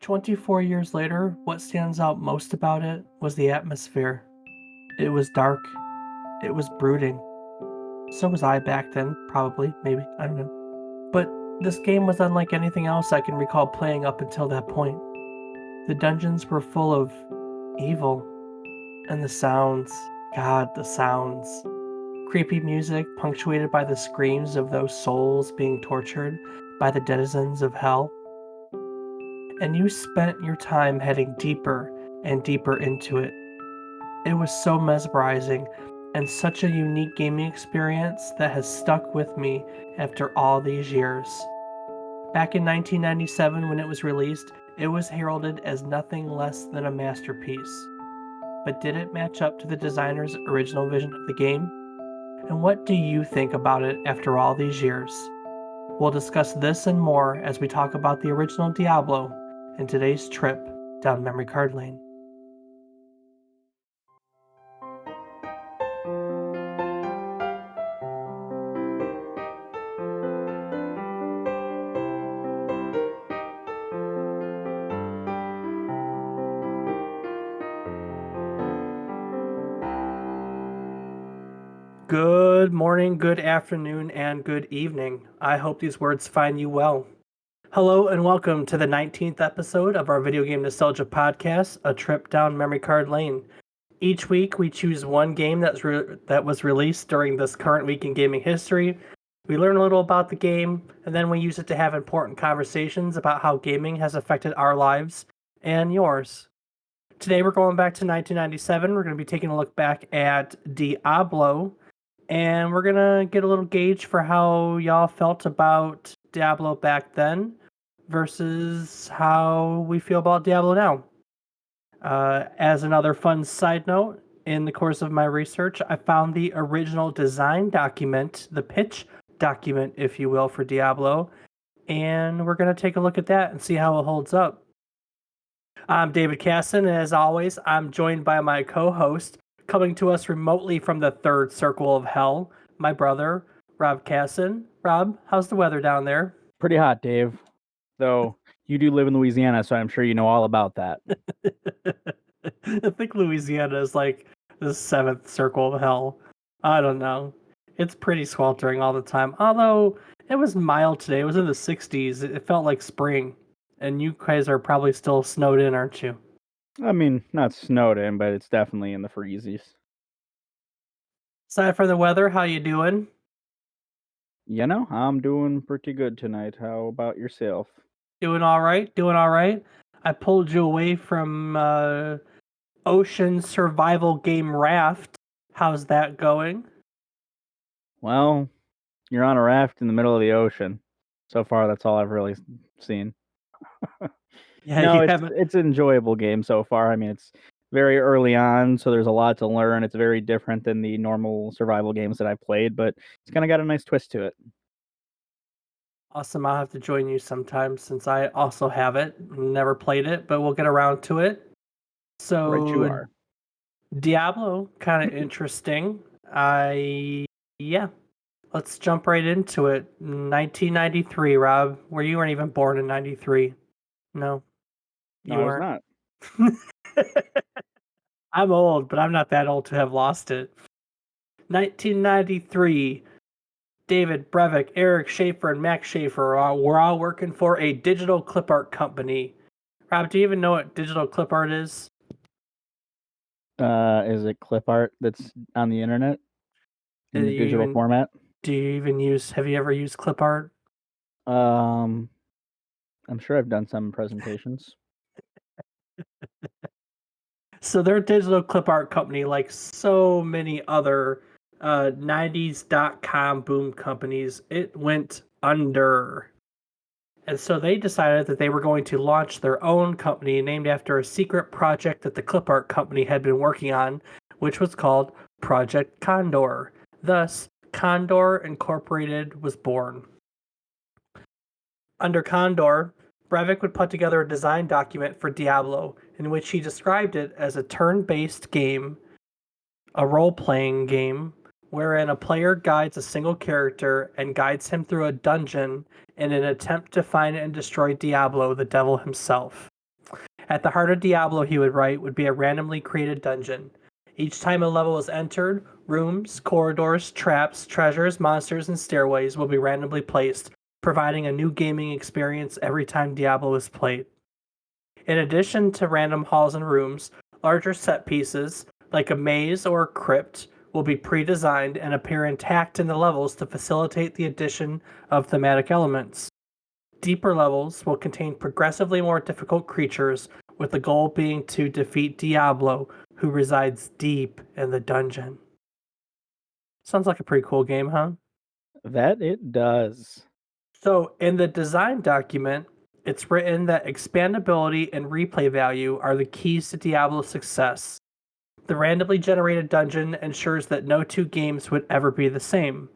24 years later, what stands out most about it was the atmosphere. It was dark. It was brooding. So was I back then, probably, maybe, I don't know. But this game was unlike anything else I can recall playing up until that point. The dungeons were full of evil, and the sounds, God, the sounds. Creepy music punctuated by the screams of those souls being tortured by the denizens of hell. And you spent your time heading deeper and deeper into it. It was so mesmerizing and such a unique gaming experience that has stuck with me after all these years. Back in 1997, when it was released, it was heralded as nothing less than a masterpiece. But did it match up to the designer's original vision of the game? And what do you think about it after all these years? We'll discuss this and more as we talk about the original Diablo in today's trip down memory card lane. Good morning, good afternoon, and good evening. I hope these words find you well. Hello and welcome to the 19th episode of our Video Game Nostalgia Podcast, A Trip Down Memory Card Lane. Each week we choose one game that was released during this current week in gaming history. We learn a little about the game, and then we use it to have important conversations about how gaming has affected our lives and yours. Today we're going back to 1997. We're going to be taking a look back at Diablo, and we're going to get a little gauge for how y'all felt about Diablo back then versus how we feel about Diablo now. As another fun side note, in the course of my research, I found the original design document, the pitch document, if you will, for Diablo, and we're going to take a look at that and see how it holds up. I'm David Casson, and as always, I'm joined by my co-host, coming to us remotely from the third circle of hell, my brother, Rob Casson. Rob, how's the weather down there? Pretty hot, Dave. Though you do live in Louisiana, so I'm sure you know all about that. I think Louisiana is like the seventh circle of hell. I don't know. It's pretty sweltering all the time. Although it was mild today. It was in the 60s. It felt like spring. And you guys are probably still snowed in, aren't you? I mean, not snowed in, but it's definitely in the freezies. Aside from the weather, how you doing? You know, I'm doing pretty good tonight. How about yourself? Doing all right. I pulled you away from ocean survival game Raft. How's that going? Well, you're on a raft in the middle of the ocean. So far, that's all I've really seen. Yeah, No, you haven't. it's an enjoyable game so far. I mean, it's very early on, so there's a lot to learn. It's very different than the normal survival games that I've played, but it's kind of got a nice twist to it. Awesome. I'll have to join you sometime since I also have it. Never played it, but we'll get around to it. So, Right you are. Diablo, kind of interesting. Yeah. Let's jump right into it. 1993, Rob. Where you weren't even born in 93. No. No, I was not. I'm old, but I'm not that old to have lost it. 1993. David Brevik, Eric Schaefer, and Max Schaefer were all working for a digital clip art company. Rob, do you even know what digital clip art is? Is it clip art that's on the internet in the digital format? Have you ever used clip art? I'm sure I've done some presentations. So they're a digital clip art company like so many other 90s.com boom companies. It went under. And so they decided that they were going to launch their own company named after a secret project that the clip art company had been working on, which was called Project Condor. Thus, Condor Incorporated was born. Under Condor, Brevik would put together a design document for Diablo in which he described it as a turn-based game, a role-playing game, wherein a player guides a single character and guides him through a dungeon in an attempt to find and destroy Diablo, the devil himself. At the heart of Diablo, he would write, would be a randomly created dungeon. Each time a level is entered, rooms, corridors, traps, treasures, monsters, and stairways will be randomly placed, providing a new gaming experience every time Diablo is played. In addition to random halls and rooms, larger set pieces, like a maze or a crypt, will be pre-designed and appear intact in the levels to facilitate the addition of thematic elements. Deeper levels will contain progressively more difficult creatures, with the goal being to defeat Diablo, who resides deep in the dungeon. Sounds like a pretty cool game, huh? That it does. So, in the design document, it's written that expandability and replay value are the keys to Diablo's success. The randomly generated dungeon ensures that no two games would ever be the same.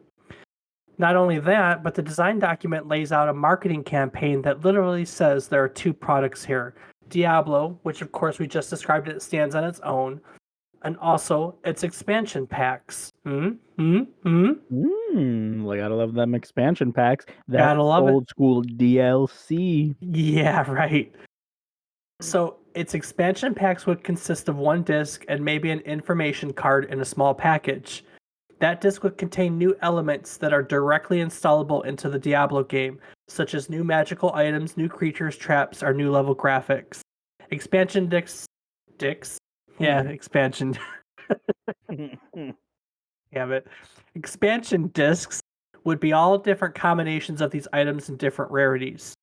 Not only that, but the design document lays out a marketing campaign that literally says there are two products here. Diablo, which of course we just described it stands on its own, and also its expansion packs. I gotta love them expansion packs. That Gotta love it. old school DLC. Yeah, right. So its expansion packs would consist of one disc and maybe an information card in a small package. That disc would contain new elements that are directly installable into the Diablo game, such as new magical items, new creatures, traps, or new level graphics. Expansion discs? Yeah, expansion. Damn it. Expansion discs would be all different combinations of these items and different rarities.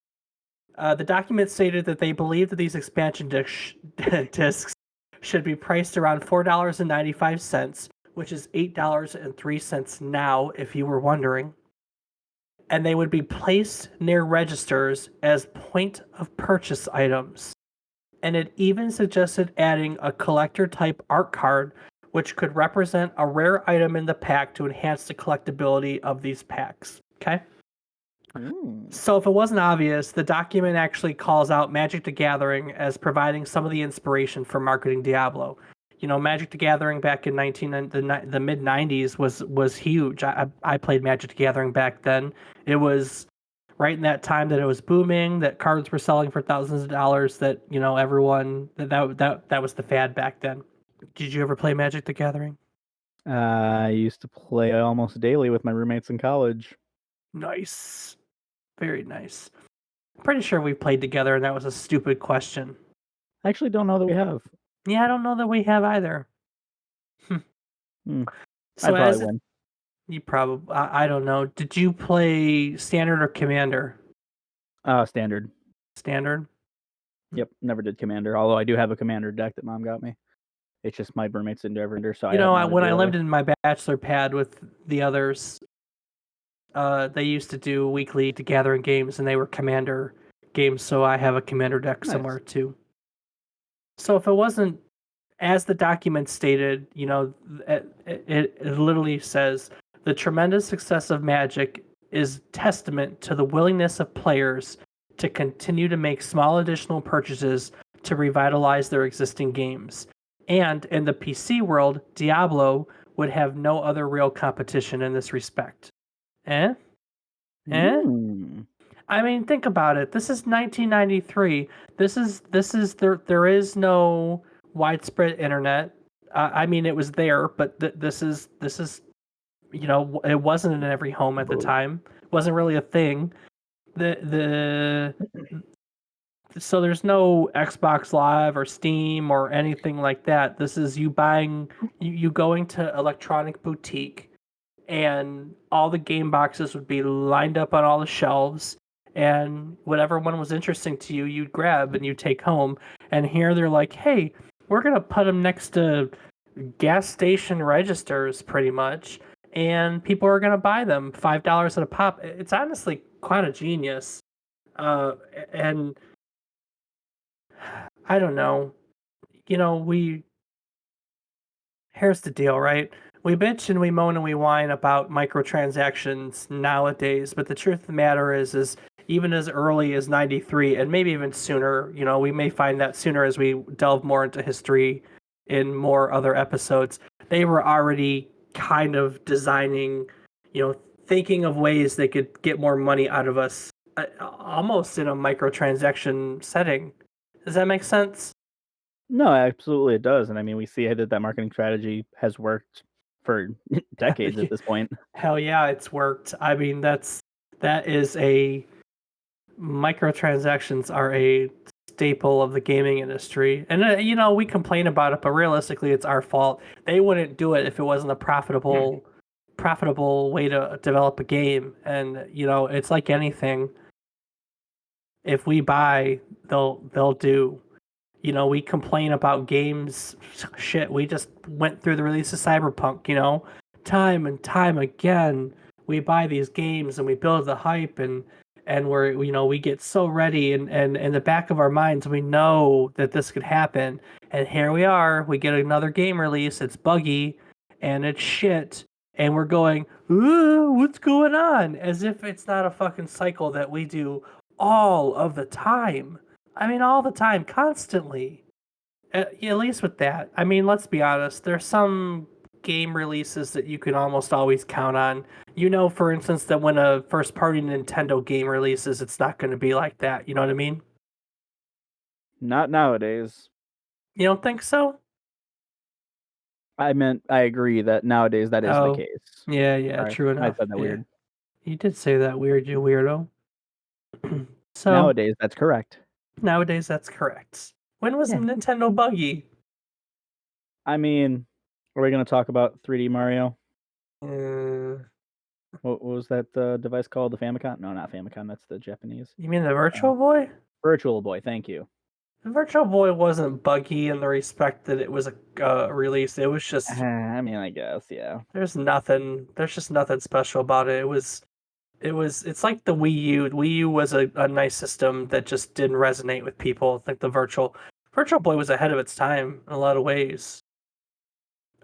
The document stated that they believe that these expansion discs should be priced around $4.95, which is $8.03 now, if you were wondering. And they would be placed near registers as point of purchase items. And it even suggested adding a collector type art card, which could represent a rare item in the pack to enhance the collectability of these packs. Okay? So if it wasn't obvious, the document actually calls out Magic the Gathering as providing some of the inspiration for marketing Diablo. You know, Magic the Gathering back in the mid 90s was huge. I played Magic the Gathering back then. It was right in that time that it was booming, that cards were selling for thousands of dollars, that, you know, everyone that was the fad back then. Did you ever play Magic the Gathering? I used to play almost daily with my roommates in college. Nice. Very nice. I'm pretty sure we played together and that was a stupid question. I actually don't know that we have. Yeah, I don't know that we have either. So I'd probably win. You probably, I don't know. Did you play Standard or Commander? Standard. Standard? Yep, never did Commander, although I do have a Commander deck that Mom got me. It's just my roommates in Denver, so when I lived in my bachelor pad with the others, they used to do weekly to Gathering games, and they were Commander games, so I have a Commander deck somewhere too. So if it wasn't, as the document stated, you know, it literally says, the tremendous success of Magic is testament to the willingness of players to continue to make small additional purchases to revitalize their existing games. And in the PC world, Diablo would have no other real competition in this respect. I mean, think about it. This is 1993. This is there is no widespread internet. I mean, it was there, but this is you know, it wasn't in every home at the time. It wasn't really a thing. So there's no Xbox Live or Steam or anything like that. This is you going to electronic boutique, and all the game boxes would be lined up on all the shelves, and whatever one was interesting to you, you'd grab and you'd take home. And here they're like, hey, we're going to put them next to gas station registers pretty much, and people are going to buy them $5 at a pop. It's honestly kind of genius. And I don't know. You know, here's the deal, right? We bitch and we moan and we whine about microtransactions nowadays, but the truth of the matter is even as early as 93, and maybe even sooner, you know, we may find that sooner as we delve more into history in more other episodes, they were already kind of designing, you know, thinking of ways they could get more money out of us, almost in a microtransaction setting. Does that make sense? No, absolutely it does. And I mean, we see that marketing strategy has worked for decades at this point. Hell yeah, it's worked. I mean, that is a microtransactions are a staple of the gaming industry. And we complain about it, but realistically it's our fault. They wouldn't do it if it wasn't a profitable way to develop a game. And it's like anything. If we buy, they'll do. We complain about games. Shit, we just went through the release of Cyberpunk, time and time again. We buy these games and we build the hype and we get so ready and in the back of our minds we know that this could happen. And here we are, we get another game release, it's buggy and it's shit. And we're going, ooh, what's going on? As if it's not a fucking cycle that we do all of the time. I mean, all the time, constantly. At least with that. I mean, let's be honest. There's some game releases that you can almost always count on. For instance, that when a first party Nintendo game releases, it's not going to be like that. You know what I mean? Not nowadays. You don't think so? I agree that nowadays that is the Oh, case. yeah, Sorry, true I enough. said that Yeah. weird. You did say that weird, you weirdo. So, Nowadays, that's correct. nowadays, that's correct. When was Yeah. Nintendo buggy? I mean, are we going to talk about 3D Mario? Uh, What was that device called? The Famicom? No, not Famicom. That's the Japanese. you mean the Virtual Boy? Virtual Boy. Thank you. The Virtual Boy wasn't buggy in the respect that it was a release. It was just I mean, I guess, yeah. there's just nothing special about it. It's like the Wii U. Wii U was a nice system that just didn't resonate with people. Like the Virtual Boy was ahead of its time in a lot of ways.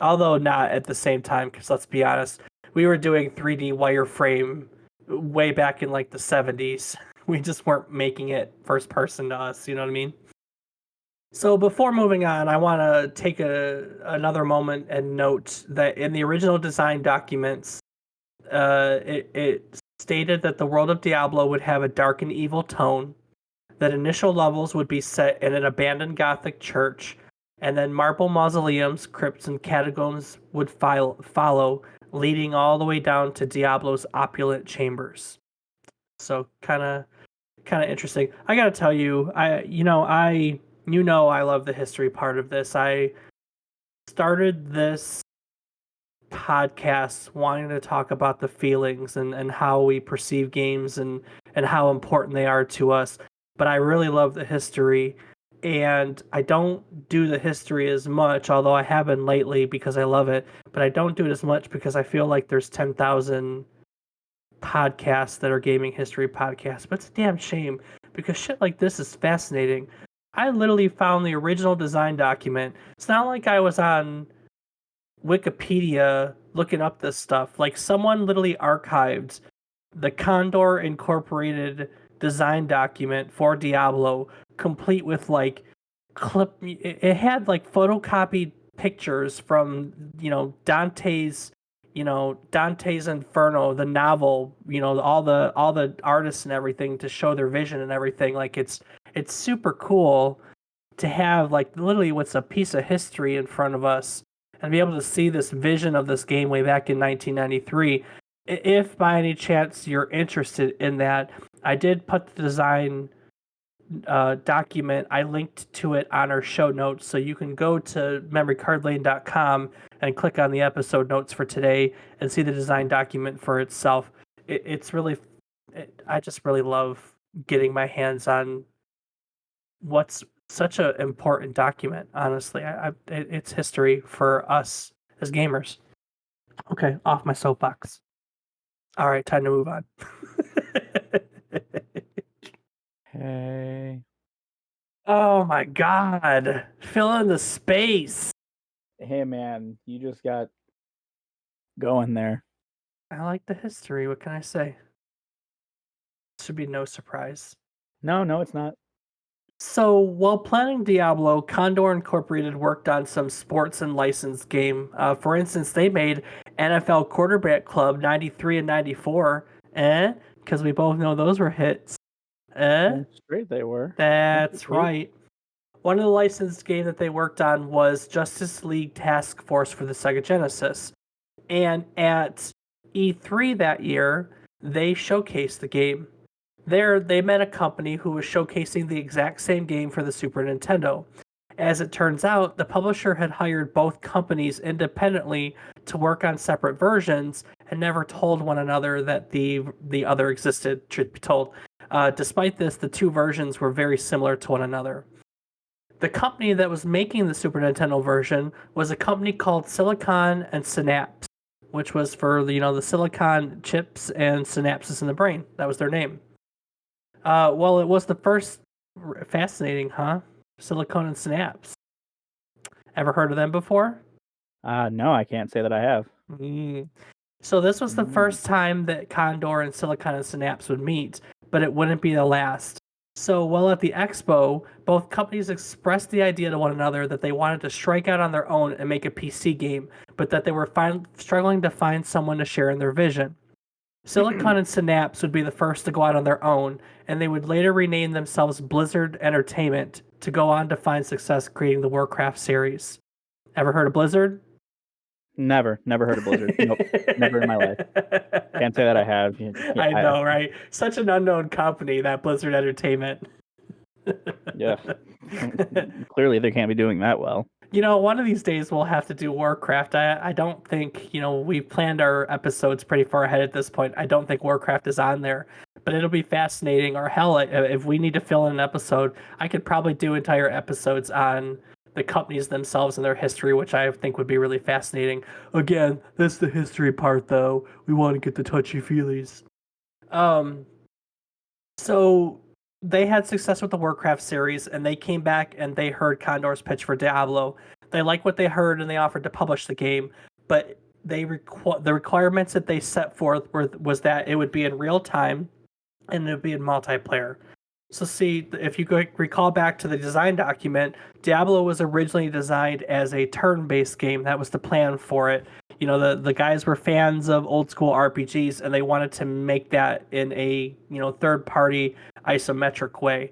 Although not at the same time, because let's be honest, we were doing 3D wireframe way back in like the 70s. We just weren't making it first person to us, you know what I mean? So before moving on, I want to take another moment and note that in the original design documents, it stated that the world of Diablo would have a dark and evil tone, that initial levels would be set in an abandoned Gothic church, and then marble mausoleums, crypts, and catacombs would follow, leading all the way down to Diablo's opulent chambers. So kind of interesting. I gotta tell you, I love the history part of this. I started this podcast wanting to talk about the feelings and how we perceive games and how important they are to us. But I really love the history, and I don't do the history as much, although I have been lately because I love it. But I don't do it as much because I feel like there's 10,000 podcasts that are gaming history podcasts. But it's a damn shame because shit like this is fascinating. I literally found the original design document. It's not like I was on Wikipedia looking up this stuff. Like someone literally archived the Condor Incorporated design document for Diablo, complete with like it had like photocopied pictures from Dante's Inferno, the novel, all the artists and everything to show their vision and everything. Like it's super cool to have like literally what's a piece of history in front of us and be able to see this vision of this game way back in 1993. If by any chance you're interested in that, I did put the design document. I linked to it on our show notes, so you can go to memorycardlane.com and click on the episode notes for today and see the design document for itself. I just really love getting my hands on what's such an important document. Honestly, it's history for us as gamers. Okay, off my soapbox. All right, time to move on. Hey. Oh my god. Fill in the space. Hey, man, you just got going there. I like the history. What can I say? Should be no surprise. No, it's not. So, while planning Diablo, Condor Incorporated worked on some sports and licensed game. For instance, they made NFL Quarterback Club 93 and 94. Because we both know those were hits. Damn straight they were. That's right. One of the licensed games that they worked on was Justice League Task Force for the Sega Genesis. And at E3 that year, they showcased the game. There, they met a company who was showcasing the exact same game for the Super Nintendo. As it turns out, the publisher had hired both companies independently to work on separate versions and never told one another that the other existed, truth be told. Despite this, the two versions were very similar to one another. The company that was making the Super Nintendo version was a company called Silicon and Synapse, which was for the silicon chips and synapses in the brain. That was their name. Well, it was the first. Fascinating, huh? Silicon and Synapse. Ever heard of them before? No, I can't say that I have. So this was the first time that Condor and Silicon and Synapse would meet, but it wouldn't be the last. So while at the expo, both companies expressed the idea to one another that they wanted to strike out on their own and make a PC game, but that they were struggling to find someone to share in their vision. Silicon and Synapse would be the first to go out on their own, and they would later rename themselves Blizzard Entertainment to go on to find success creating the Warcraft series. Ever heard of Blizzard? Never heard of Blizzard. Nope, never in my life. Can't say that I have. Yeah, I know, right? Such an unknown company, that Blizzard Entertainment. Yeah. Clearly, they can't be doing that well. One of these days we'll have to do Warcraft. I don't think, we've planned our episodes pretty far ahead at this point. I don't think Warcraft is on there, but it'll be fascinating. Or hell, if we need to fill in an episode, I could probably do entire episodes on the companies themselves and their history, which I think would be really fascinating. Again, that's the history part, though. We want to get the touchy-feelies. So they had success with the Warcraft series, and they came back and they heard Condor's pitch for Diablo. They liked what they heard, and they offered to publish the game, but the requirements that they set forth was that it would be in real time, and it would be in multiplayer. So see, if you recall back to the design document, Diablo was originally designed as a turn-based game. That was the plan for it. The guys were fans of old school RPGs, and they wanted to make that in a third-party isometric way.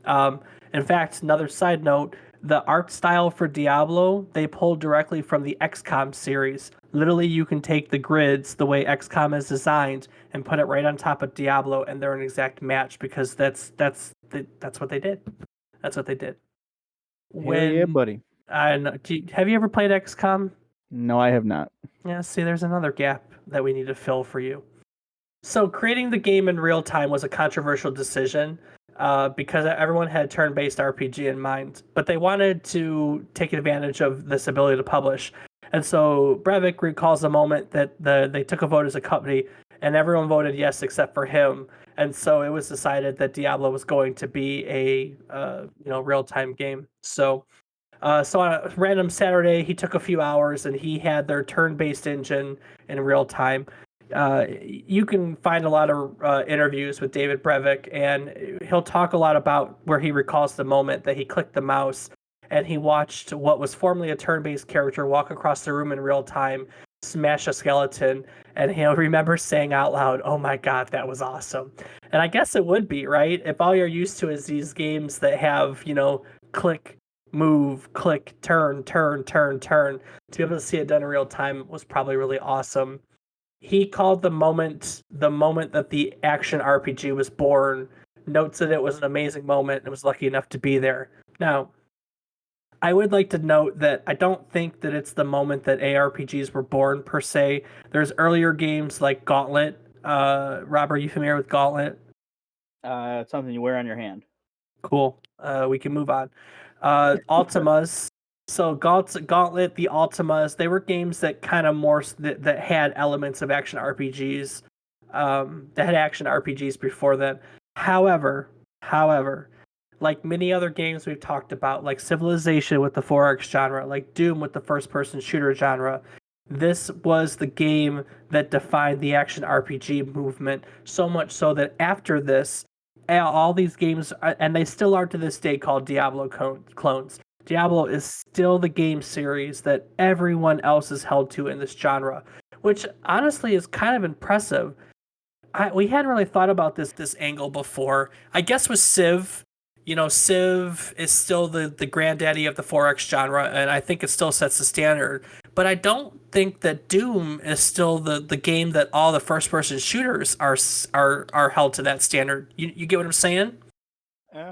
In fact, another side note, the art style for Diablo, they pulled directly from the XCOM series. Literally, you can take the grids the way XCOM is designed and put it right on top of Diablo, and they're an exact match because that's what they did. That's what they did. Yeah, buddy. Have you ever played XCOM? No, I have not. Yeah, see, there's another gap that we need to fill for you. So creating the game in real time was a controversial decision because everyone had turn-based RPG in mind, but they wanted to take advantage of this ability to publish. And so Brevik recalls a moment that they took a vote as a company, and everyone voted yes except for him. And so it was decided that Diablo was going to be a real-time game. So on a random Saturday, he took a few hours and he had their turn-based engine in real time. You can find a lot of interviews with David Brevik, and he'll talk a lot about where he recalls the moment that he clicked the mouse and he watched what was formerly a turn-based character walk across the room in real time, smash a skeleton, and he'll remember saying out loud, "Oh my God, that was awesome." And I guess it would be, right? If all you're used to is these games that have, click, move, click, turn, to be able to see it done in real time was probably really awesome. He called the moment that the action RPG was born, notes that it was an amazing moment and was lucky enough to be there. Now, I would like to note that I don't think that it's the moment that ARPGs were born per se. There's earlier games like Gauntlet. Rob, are you familiar with Gauntlet? It's something you wear on your hand. Cool. We can move on. Ultimas. So Gauntlet, the Ultimas, they were games that kind of more that had elements of action RPGs. That had action RPGs before then. However, like many other games we've talked about, like Civilization with the 4X genre, like Doom with the first-person shooter genre, this was the game that defined the action RPG movement, so much so that after this, all these games, and they still are to this day, called Diablo clones. Diablo is still the game series that everyone else is held to in this genre, which honestly is kind of impressive. We hadn't really thought about this angle before. I guess with Civ, Civ is still the granddaddy of the 4X genre, and I think it still sets the standard. But I don't think that Doom is still the game that all the first person shooters are held to that standard. You get what I'm saying?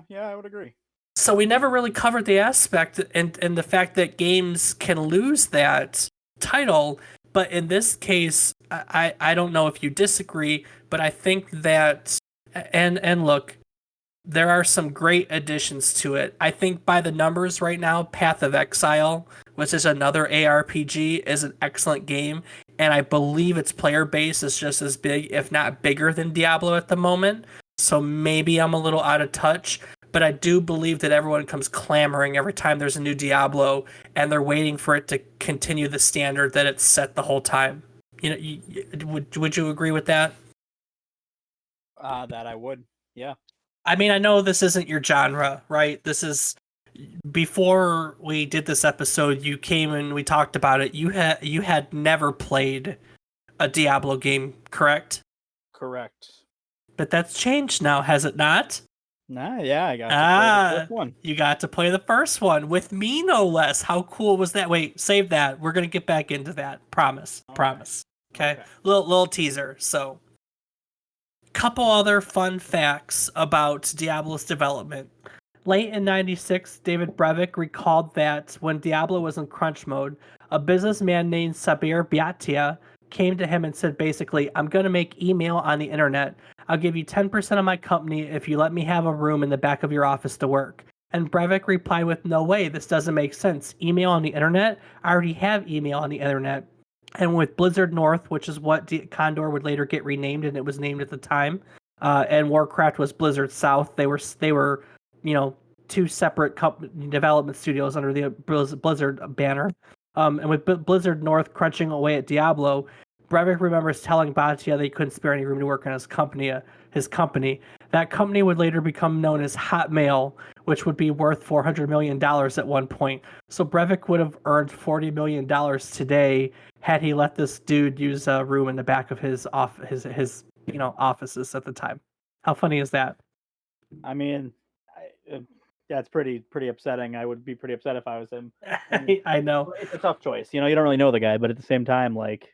Yeah, I would agree. So we never really covered the aspect and the fact that games can lose that title. But in this case, I don't know if you disagree, but I think that and look, there are some great additions to it. I think by the numbers right now, Path of Exile, which is another ARPG, is an excellent game, and I believe its player base is just as big, if not bigger, than Diablo at the moment. So maybe I'm a little out of touch, but I do believe that everyone comes clamoring every time there's a new Diablo, and they're waiting for it to continue the standard that it's set the whole time. Would you agree with that? That I would. Yeah. I mean, I know this isn't your genre, right? This is before we did this episode, you came and we talked about it. You had never played a Diablo game, correct? Correct. But that's changed now, has it not? Nah, yeah, I got to play the first one. You got to play the first one with me, no less. How cool was that? Wait, save that. We're gonna get back into that. Promise. Promise. Okay. Little teaser. So, couple other fun facts about Diablo's development. Late in '96, David Brevik recalled that when Diablo was in crunch mode, a businessman named Sabir Bhatia came to him and said basically, I'm going to make email on the internet. I'll give you 10% of my company if you let me have a room in the back of your office to work. And Brevik replied with, no way, this doesn't make sense. Email on the internet? I already have email on the internet. And with Blizzard North, which is what Condor would later get renamed, and it was named at the time, and Warcraft was Blizzard South, they were two separate development studios under the Blizzard banner. And with Blizzard North crunching away at Diablo, Brevik remembers telling Bhatia that he couldn't spare any room to work on his company. That company would later become known as Hotmail, which would be worth $400 million at one point. So Brevik would have earned $40 million today had he let this dude use a room in the back of his offices at the time. How funny is that? I mean, that's pretty upsetting. I would be pretty upset if I was him. I know. It's a tough choice. You don't really know the guy, but at the same time, like,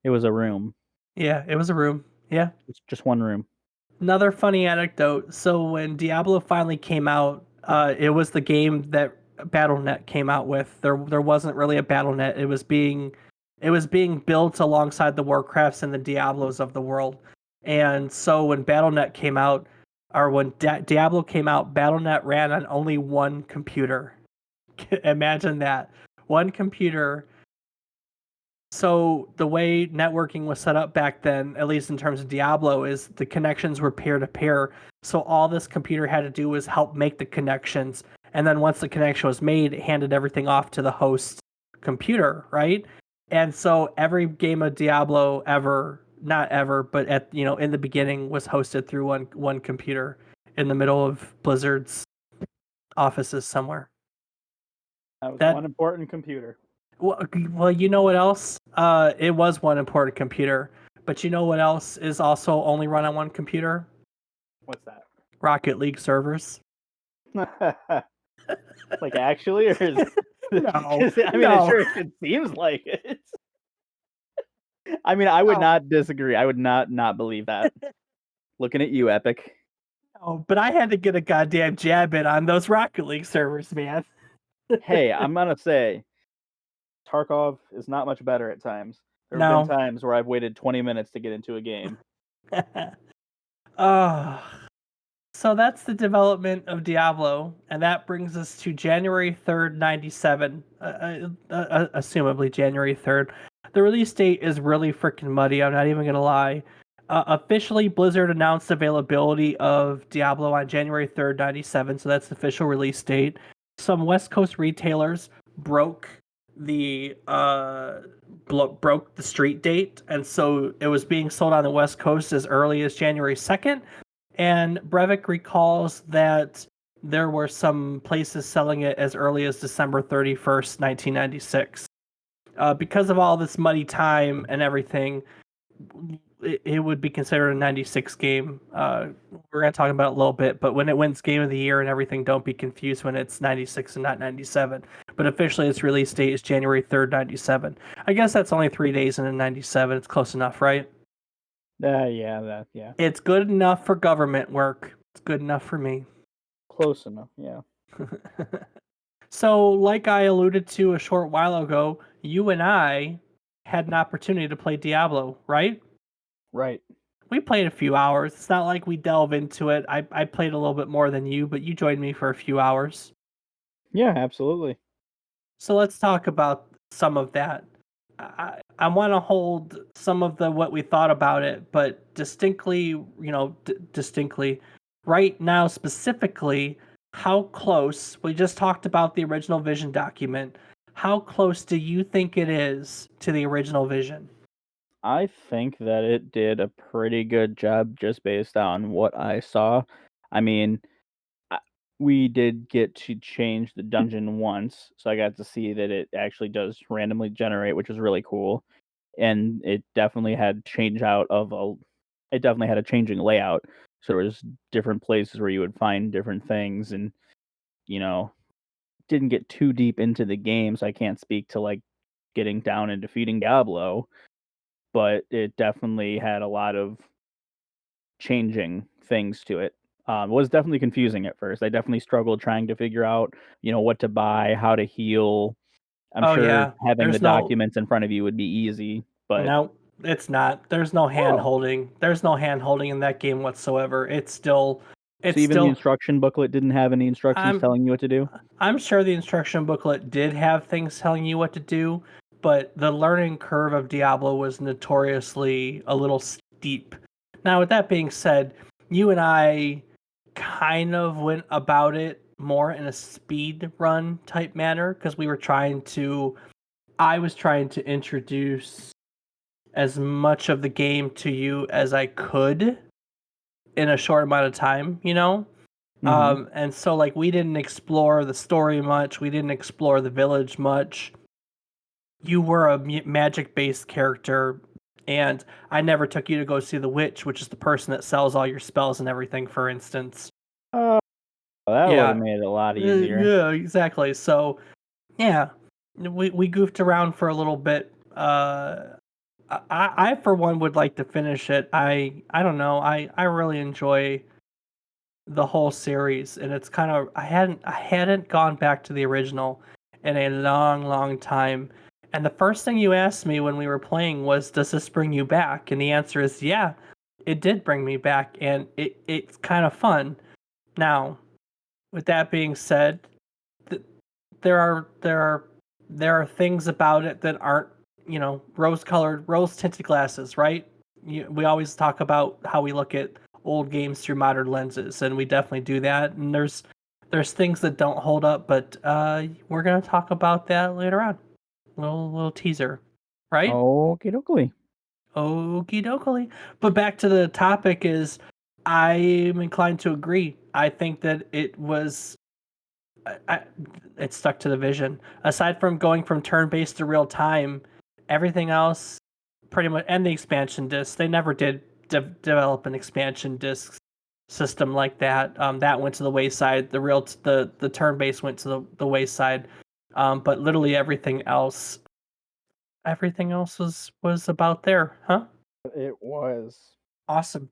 it was a room. Yeah, it was a room. Yeah. It's just one room. Another funny anecdote. So when Diablo finally came out, it was the game that BattleNet came out with. There wasn't really a BattleNet. It was being built alongside the Warcrafts and the Diablos of the world. And so when BattleNet came out, or when Diablo came out, BattleNet ran on only one computer. Imagine that. One computer. So the way networking was set up back then, at least in terms of Diablo, is the connections were peer-to-peer. So all this computer had to do was help make the connections. And then once the connection was made, it handed everything off to the host computer, right? And so every game of Diablo ever, not ever, but in the beginning was hosted through one computer in the middle of Blizzard's offices somewhere. That was one important computer. Well, you know what else? It was one important computer, but you know what else is also only run on one computer? What's that? Rocket League servers. Like, actually, or is No, I mean, no. sure, it seems like it. I mean, I would not disagree. I would not believe that. Looking at you, Epic. Oh, but I had to get a goddamn jab in on those Rocket League servers, man. Hey, I'm gonna say, Tarkov is not much better at times. There have been times where I've waited 20 minutes to get into a game. So that's the development of Diablo, and that brings us to January 3rd, 97. Assumably January 3rd. The release date is really freaking muddy, I'm not even going to lie. Officially, Blizzard announced availability of Diablo on January 3rd, 97, so that's the official release date. Some West Coast retailers broke the street date, and so it was being sold on the West Coast as early as January 2nd. And Brevik recalls that there were some places selling it as early as December 31st, 1996. Because of all this muddy time and everything, it would be considered a 96 game. We're going to talk about it a little bit, but when it wins Game of the Year and everything, don't be confused when it's 96 and not 97. But officially, its release date is January 3rd, 97. I guess that's only 3 days in a 97. It's close enough, right? Yeah. It's good enough for government work. It's good enough for me. Close enough, yeah. So, like I alluded to a short while ago, you and I had an opportunity to play Diablo, right? Right. We played a few hours. It's not like we delve into it. I played a little bit more than you, but you joined me for a few hours. Yeah, absolutely. So let's talk about some of that. I want to hold some of the what we thought about it, but distinctly, right now specifically, how close? We just talked about the original Vision document. How close do you think it is to the original Vision? I think that it did a pretty good job just based on what I saw. I mean, I we did get to change the dungeon once, so I got to see that it actually does randomly generate, which is really cool, and it definitely had a changing layout, so there was different places where you would find different things and, you know, didn't get too deep into the game, so I can't speak to, like, getting down and defeating Diablo, but it definitely had a lot of changing things to it. It was definitely confusing at first. I definitely struggled trying to figure out, what to buy, how to heal. I'm Oh sure yeah, having the there's no documents in front of you would be easy, but no, it's not. There's no hand oh, holding. There's no hand holding in that game whatsoever. so It's even the still. instruction booklet didn't have any instructions I'm telling you what to do? I'm sure the instruction booklet did have things telling you what to do, but the learning curve of Diablo was notoriously a little steep. Now, with that being said, you and I kind of went about it more in a speed run type manner because I was trying to introduce as much of the game to you as I could in a short amount of time, you know? Mhm. And so like we didn't explore the story much. We didn't explore the village much. You were a magic based character, and I never took you to go see the witch, which is the person that sells all your spells and everything. For instance, Oh, that would have yeah, made it a lot easier. yeah, exactly. So yeah, we goofed around for a little bit. I for one would like to finish it. I don't know. I really enjoy the whole series, and it's kind of I hadn't gone back to the original in a long time. And the first thing you asked me when we were playing was, "Does this bring you back?" And the answer is, "Yeah, it did bring me back, and it's kind of fun." Now, with that being said, th- there are things about it that aren't, rose tinted glasses, right? We always talk about how we look at old games through modern lenses, and we definitely do that. And there's things that don't hold up, but we're gonna talk about that later on. Little teaser, right? Okie dokie. Okie dokie. But back to the topic is, I'm inclined to agree. I think that it stuck to the vision. Aside from going from turn-based to real time, everything else pretty much, and the expansion discs, they never did develop an expansion disc system like that. That went to the wayside. The turn-based went to the wayside. But literally everything else was about there, huh? It was. Awesome.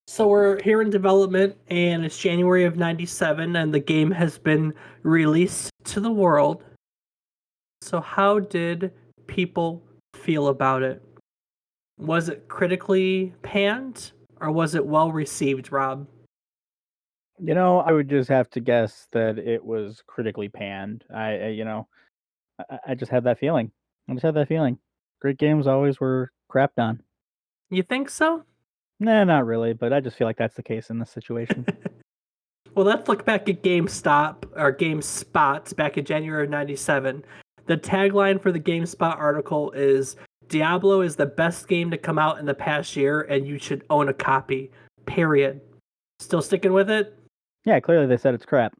So we're here in development, and it's January of '97, and the game has been released to the world. So how did people feel about it? Was it critically panned, or was it well received, Rob? I would just have to guess that it was critically panned. I just had that feeling. I just had that feeling. Great games always were crapped on. You think so? Nah, not really, but I just feel like that's the case in this situation. Well, let's look back at GameStop or GameSpot back in January of '97. The tagline for the GameSpot article is, "Diablo is the best game to come out in the past year, and you should own a copy." Period. Still sticking with it? Yeah, clearly they said it's crap.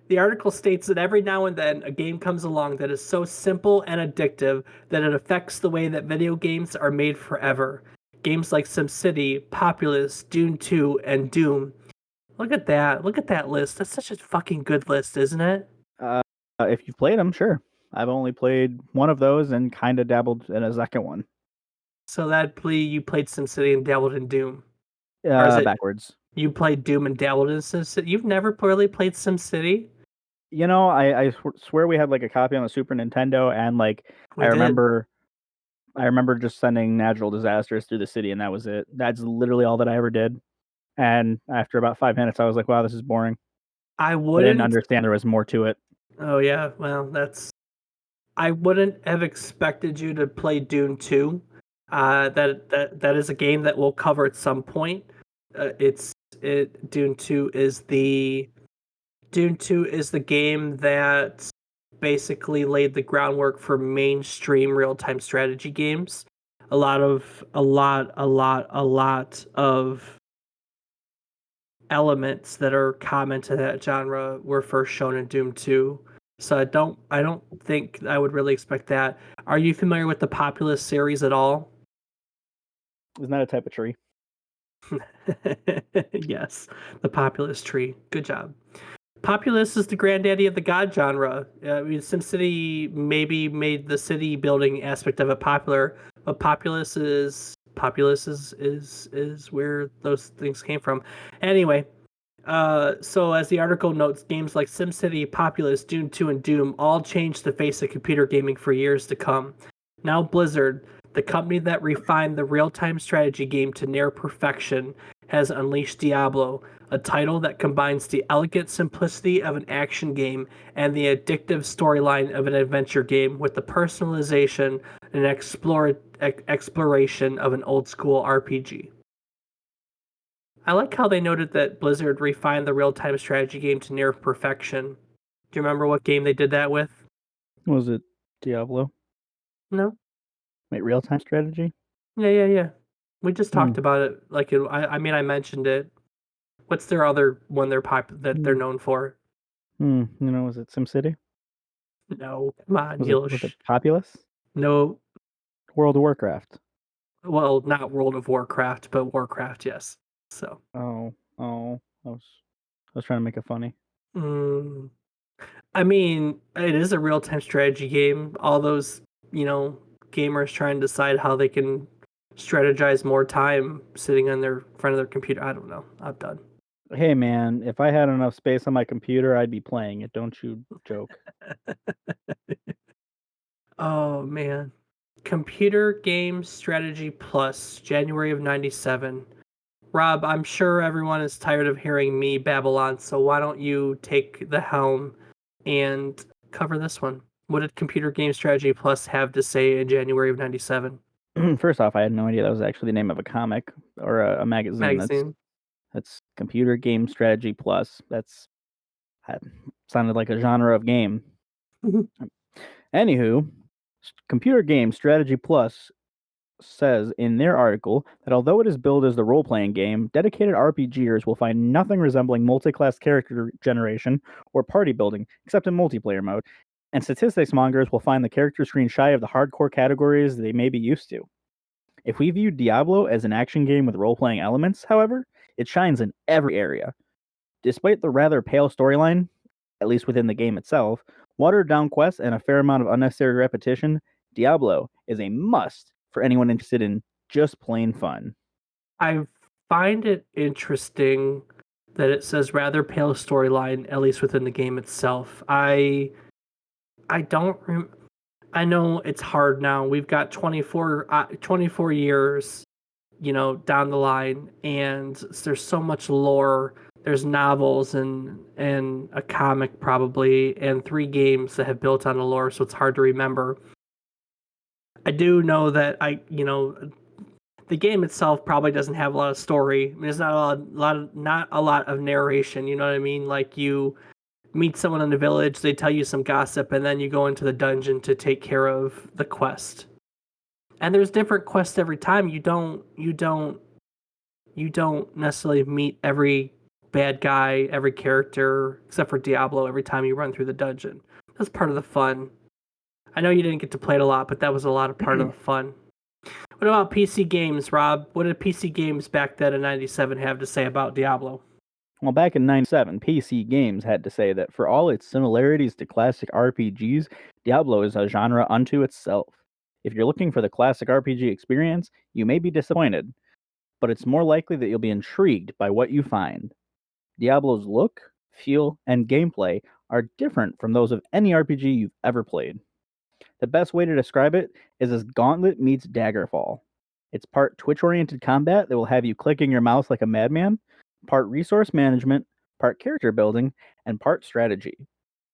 The article states that every now and then a game comes along that is so simple and addictive that it affects the way that video games are made forever. Games like SimCity, Populous, Dune 2, and Doom. Look at that. Look at that list. That's such a fucking good list, isn't it? If you've played them, sure. I've only played one of those and kind of dabbled in a second one. So you played SimCity and dabbled in Doom. Or is it Backwards. you played Doom and dabbled in SimCity? You've never really played SimCity? You know, I swear we had like a copy on the Super Nintendo, and like We I did. remember just sending natural disasters through the city, and that was it. That's literally all that I ever did. And after about 5 minutes, I was like, "Wow, this is boring." I I didn't wouldn't. understand there was more to it. Oh yeah, well I wouldn't have expected you to play Dune 2. That is a game that we'll cover at some point. Dune 2 is the game that basically laid the groundwork for mainstream real-time strategy games. A lot of elements that are common to that genre were first shown in Doom 2. So I don't think I would really expect that. Are you familiar with the Populous series at all? Isn't that a type of tree? Yes, the Populous tree. Good job. Populous is the granddaddy of the god genre. I mean, SimCity maybe made the city building aspect of it popular, but Populous is where those things came from. Anyway, so as the article notes, games like SimCity, Populous, Dune 2, and Doom all changed the face of computer gaming for years to come. Now Blizzard, the company that refined the real-time strategy game to near perfection, has unleashed Diablo, a title that combines the elegant simplicity of an action game and the addictive storyline of an adventure game with the personalization and exploration of an old-school RPG. I like how they noted that Blizzard refined the real-time strategy game to near perfection. Do you remember what game they did that with? Was it Diablo? No? Wait, real time strategy? Yeah. We just Hmm. talked about it. I mean, I mentioned it. What's their other one that they're known for? You know, was it SimCity? No, come on, Was it Populous? No, World of Warcraft. well, not World of Warcraft, but Warcraft, yes. So, I was trying to make it funny. mm, I mean, it is a real-time strategy game. All those, gamers trying to decide how they can strategize more time sitting on their front of their computer. I don't know. I'm done. Hey man, if I had enough space on my computer, I'd be playing it. Don't you joke. Oh man. Computer Game Strategy Plus, January of 97. Rob, I'm sure everyone is tired of hearing me babble on, so why don't you take the helm and cover this one? What did Computer Game Strategy Plus have to say in January of 97? First off, I had no idea that was actually the name of a comic or a magazine. Magazine. That's Computer Game Strategy Plus. That sounded like a genre of game. Anywho, Computer Game Strategy Plus says in their article that although it is billed as the role-playing game, dedicated RPGers will find nothing resembling multi-class character generation or party building except in multiplayer mode, and statistics mongers will find the character screen shy of the hardcore categories they may be used to. If we view Diablo as an action game with role-playing elements, however, it shines in every area. Despite the rather pale storyline, at least within the game itself, watered down quests, and a fair amount of unnecessary repetition, Diablo is a must for anyone interested in just plain fun. I find it interesting that it says rather pale storyline, at least within the game itself. I don't I know it's hard now. We've got 24 years, down the line, and there's so much lore. There's novels and a comic probably, and 3 games that have built on the lore, so it's hard to remember. I do know that the game itself probably doesn't have a lot of story. I mean, there's not a lot of narration. You know what I mean? Like you meet someone in the village, they tell you some gossip, and then you go into the dungeon to take care of the quest. And there's different quests every time. You don't necessarily meet every bad guy, every character, except for Diablo, every time you run through the dungeon. That's part of the fun. I know you didn't get to play it a lot, but that was a lot of part of the fun. What about PC games, Rob? What did PC games back then in 97 have to say about Diablo? Well, back in 97, PC Games had to say that for all its similarities to classic RPGs, Diablo is a genre unto itself. If you're looking for the classic RPG experience, you may be disappointed, but it's more likely that you'll be intrigued by what you find. Diablo's look, feel, and gameplay are different from those of any RPG you've ever played. The best way to describe it is as Gauntlet meets Daggerfall. It's part twitch-oriented combat that will have you clicking your mouse like a madman, part resource management, part character building, and part strategy.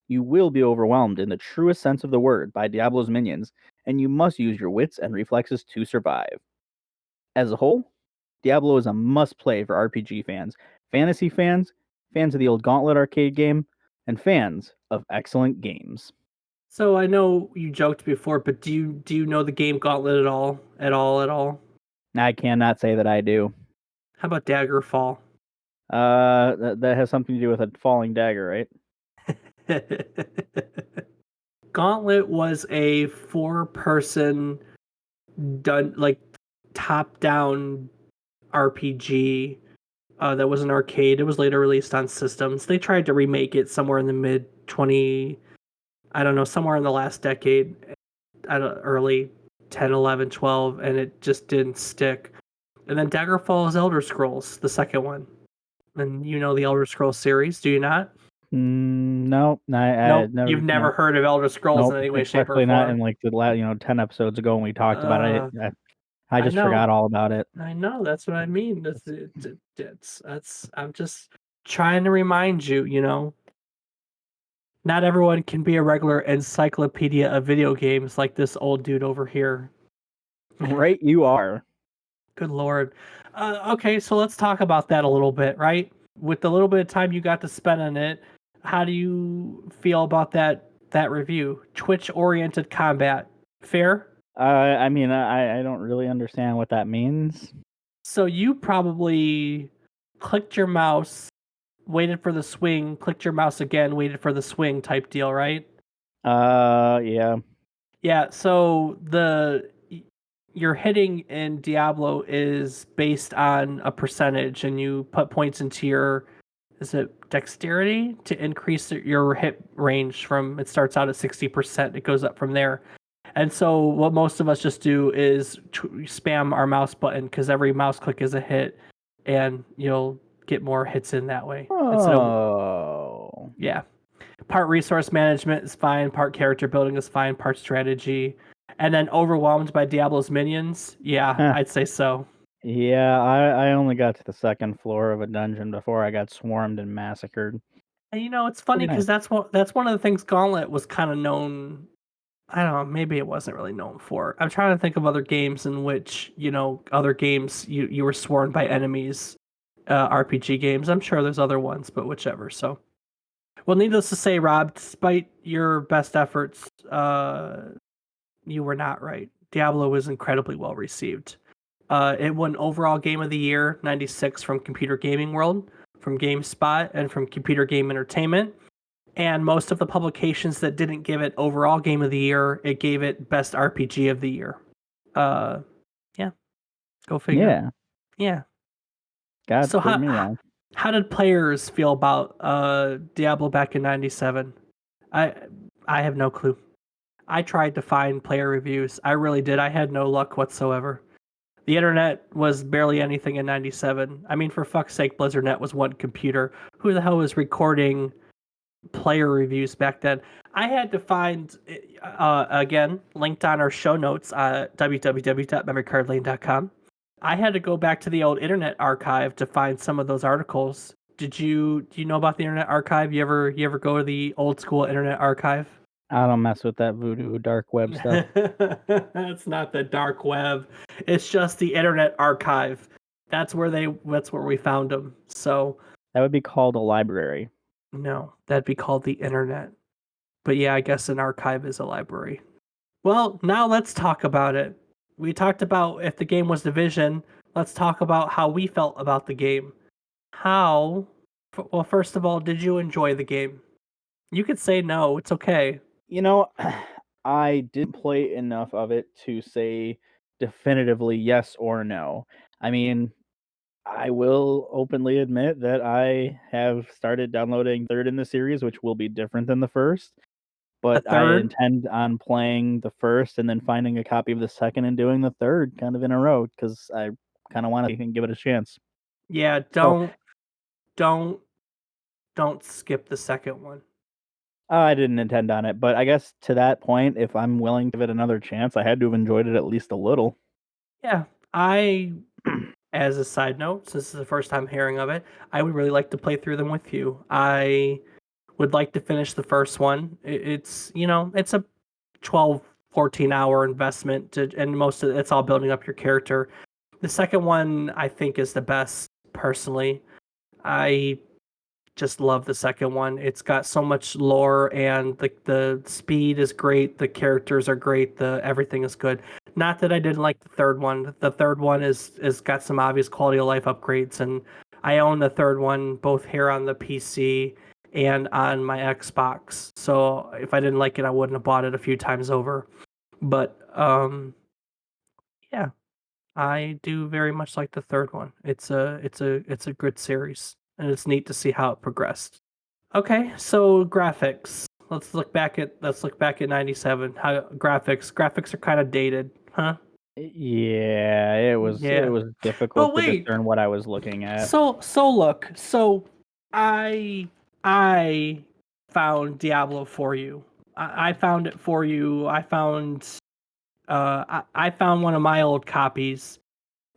You will be overwhelmed in the truest sense of the word by Diablo's minions, and you must use your wits and reflexes to survive. As a whole, Diablo is a must-play for RPG fans, fantasy fans, fans of the old Gauntlet arcade game, and fans of excellent games. So I know you joked before, but do you know the game Gauntlet at all? At all? At all? I cannot say that I do. How about Daggerfall? That has something to do with a falling dagger, right? Gauntlet was a 4-person done like top-down RPG that was an arcade. It was later released on systems. They tried to remake it somewhere in the mid 20, I don't know, somewhere in the last decade, early 10, 11, 12, and it just didn't stick. And then Daggerfall is Elder Scrolls, the second one. And you know the Elder Scrolls series, do you not? No, Nope, never. you've never heard of Elder Scrolls Nope, in any way, shape, or especially not in form. like the 10 episodes ago when we talked about it. I just know. forgot all about it. I know, that's what I mean. I'm just trying to remind you, you know. Not everyone can be a regular encyclopedia of video games like this old dude over here. Right, you are. Good Lord. Okay, so let's talk about that a little bit, right? With the little bit of time you got to spend on it, how do you feel about that review? Twitch-oriented combat. Fair? I mean, I don't really understand what that means. So you probably clicked your mouse, waited for the swing, clicked your mouse again, waited for the swing type deal, right? Yeah. Yeah, so your hitting in Diablo is based on a percentage, and you put points into your, is it dexterity, to increase your hit range from, it starts out at 60%, it goes up from there. And so what most of us just do is spam our mouse button, because every mouse click is a hit, and you'll get more hits in that way. Oh. Yeah. Part resource management is fine, part character building is fine, part strategy. And then overwhelmed by Diablo's minions? Yeah, I'd say so. Yeah, I only got to the second floor of a dungeon before I got swarmed and massacred. And you know, it's funny because that's one of the things Gauntlet was kind of known. I don't know, maybe it wasn't really known for. I'm trying to think of other games in which, you know, other games you were swarmed by enemies, RPG games. I'm sure there's other ones, but whichever. So, well, needless to say, Rob, despite your best efforts, you were not right. Diablo was incredibly well received. It won overall Game of the Year 96 from Computer Gaming World, from GameSpot, and from Computer Game Entertainment. And most of the publications that didn't give it overall Game of the Year, it gave it Best RPG of the Year. Yeah. Go figure. Yeah. God, so how did players feel about Diablo back in 97? I have no clue. I tried to find player reviews. I really did. I had no luck whatsoever. The internet was barely anything in 97. I mean, for fuck's sake, BlizzardNet was one computer. Who the hell was recording player reviews back then? I had to find, again, linked on our show notes at www.memorycardlane.com. I had to go back to the old Internet Archive to find some of those articles. Do you know about the Internet Archive? You ever go to the old school Internet Archive? I don't mess with that voodoo dark web stuff. It's not the dark web. It's just the Internet Archive. That's where we found them. So that would be called a library. No, that'd be called the Internet. But yeah, I guess an archive is a library. Well, now let's talk about it. We talked about if the game was Division. Let's talk about how we felt about the game. How Well, first of all, did you enjoy the game? You could say no. It's okay. You know, I didn't play enough of it to say definitively yes or no. I mean, I will openly admit that I have started downloading third in the series, which will be different than the first. The But I third, intend on playing the first and then finding a copy of the second and doing the third kind of in a row because I kind of want to give it a chance. yeah. So Don't, don't skip the second one. I didn't intend on it, but I guess to that point, if I'm willing to give it another chance, I had to have enjoyed it at least a little. Yeah, I, as a side note, since this is the first time hearing of it, I would really like to play through them with you. I would like to finish the first one. It's, it's a 12, 14 hour investment to, and most of it's all building up your character. The second one I think is the best personally. I just love the second one. It's got so much lore and the speed is great, the characters are great, the everything is good. Not that I didn't like the third one. The third one is got some obvious quality of life upgrades, and I own the third one both here on the PC and on my Xbox. So if I didn't like it, I wouldn't have bought it a few times over. But yeah, I do very much like the third one. It's a good series, and it's neat to see how it progressed. Okay, so graphics. Let's look back at 97. How graphics are kind of dated, huh? Yeah, it Yeah. was But difficult to wait. discern what I was looking at. So I I found Diablo for you. I found it for you. I found one of my old copies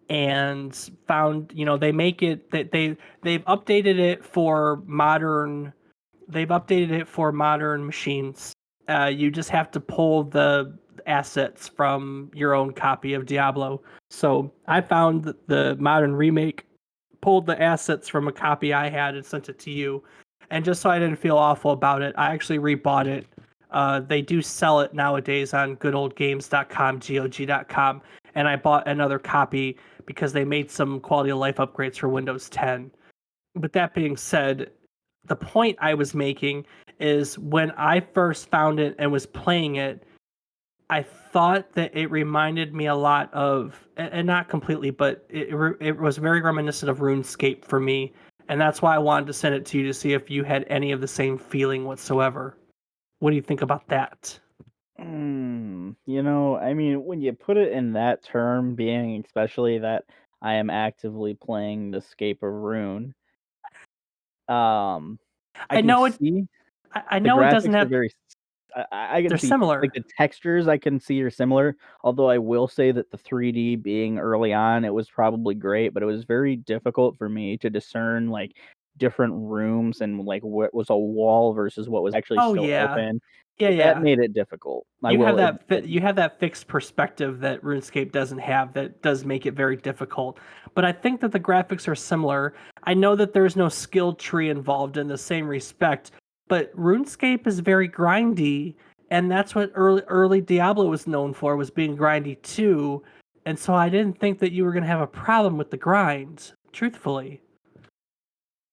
and found, they make it that they've updated it for modern. They've updated it for modern machines. You just have to pull the assets from your own copy of Diablo. So I found the modern remake, pulled the assets from a copy I had and sent it to you. And just so I didn't feel awful about it, I actually rebought it. They do sell it nowadays on goodoldgames.com, GOG.com, and I bought another copy because they made some quality of life upgrades for Windows 10. But that being said, the point I was making is when I first found it and was playing it, I thought that it reminded me a lot of, and not completely, but it was very reminiscent of RuneScape for me, and that's why I wanted to send it to you to see if you had any of the same feeling whatsoever. What do you think about that? I mean, when you put it in that term, being especially that I am actively playing the Scape of Rune, um, I I can know it. see I the know it doesn't graphics are have. very I can They're see like similar. the textures I can see are similar, although I will say that the 3D being early on, it was probably great, but it was very difficult for me to discern like different rooms and like what was a wall versus what was actually Oh still yeah, open. yeah, That yeah. made it difficult. I You have will that admit. you have that fixed perspective that RuneScape doesn't have that does make it very difficult. But I think that the graphics are similar. I know that there's no skill tree involved in the same respect, but RuneScape is very grindy, and that's what early Diablo was known for, was being grindy too. And so I didn't think that you were going to have a problem with the grind, truthfully.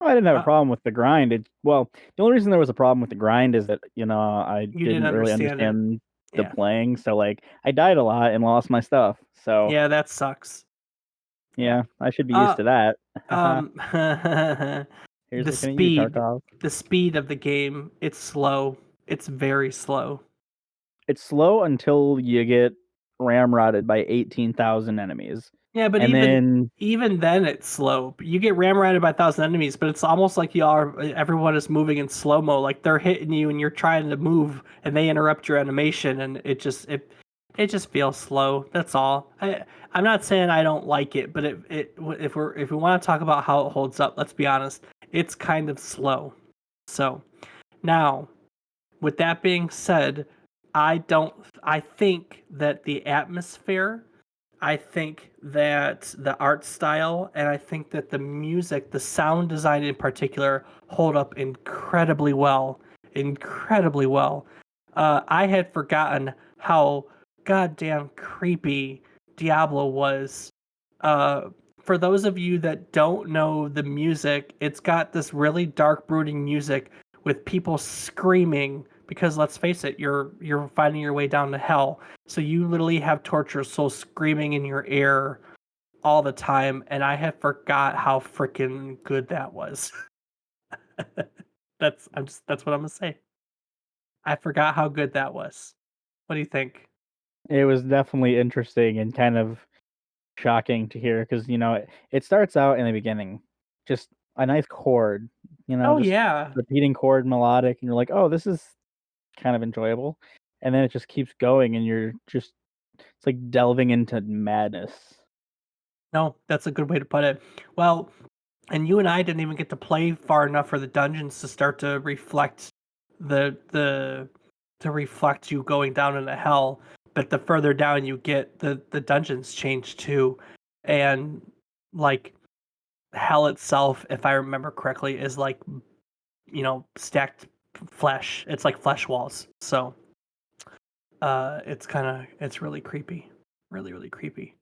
I didn't have a Uh, problem with the grind. The only reason there was a problem with the grind is that, I you didn't didn't really understand it. understand the Yeah. playing, so, like, I died a lot and lost my stuff, so, Yeah, that sucks. Yeah. yeah, I should be used Uh to that. Um, Here's the looking at you, speed, Tarkov. the speed of the game, it's slow. It's very slow. It's slow until you get ramrodded by 18,000 enemies, Yeah, but and even then even then it's slow. You get ramrodded by 1,000 enemies, but it's almost like everyone is moving in slow mo. Like they're hitting you and you're trying to move, and they interrupt your animation, and it just feels slow. That's all. I'm not saying I don't like it, but if we want to talk about how it holds up, let's be honest, it's kind of slow. So now, with that being said, I think that the atmosphere, I think that the art style, and I think that the music, the sound design in particular, hold up incredibly well. Incredibly well. I had forgotten how goddamn creepy Diablo was. Uh, for those of you that don't know the music, it's got this really dark, brooding music with people screaming because let's face it, you're finding your way down to hell. So you literally have torture souls screaming in your ear all the time, and I have forgot how freaking good that was. That's what I'm gonna say. I forgot how good that was. What do you think? It was definitely interesting and kind of shocking to hear because it starts out in the beginning, just a nice chord, Oh just yeah. repeating chord melodic, and you're like, oh, this is kind of enjoyable, and then it just keeps going, and it's like delving into madness. No, that's a good way to put it. Well, and you and I didn't even get to play far enough for the dungeons to start to reflect the to reflect you going down into hell. But the further down you get, the dungeons change too, and like hell itself, if I remember correctly, is like stacked flesh. It's like flesh walls. So it's really creepy, really creepy.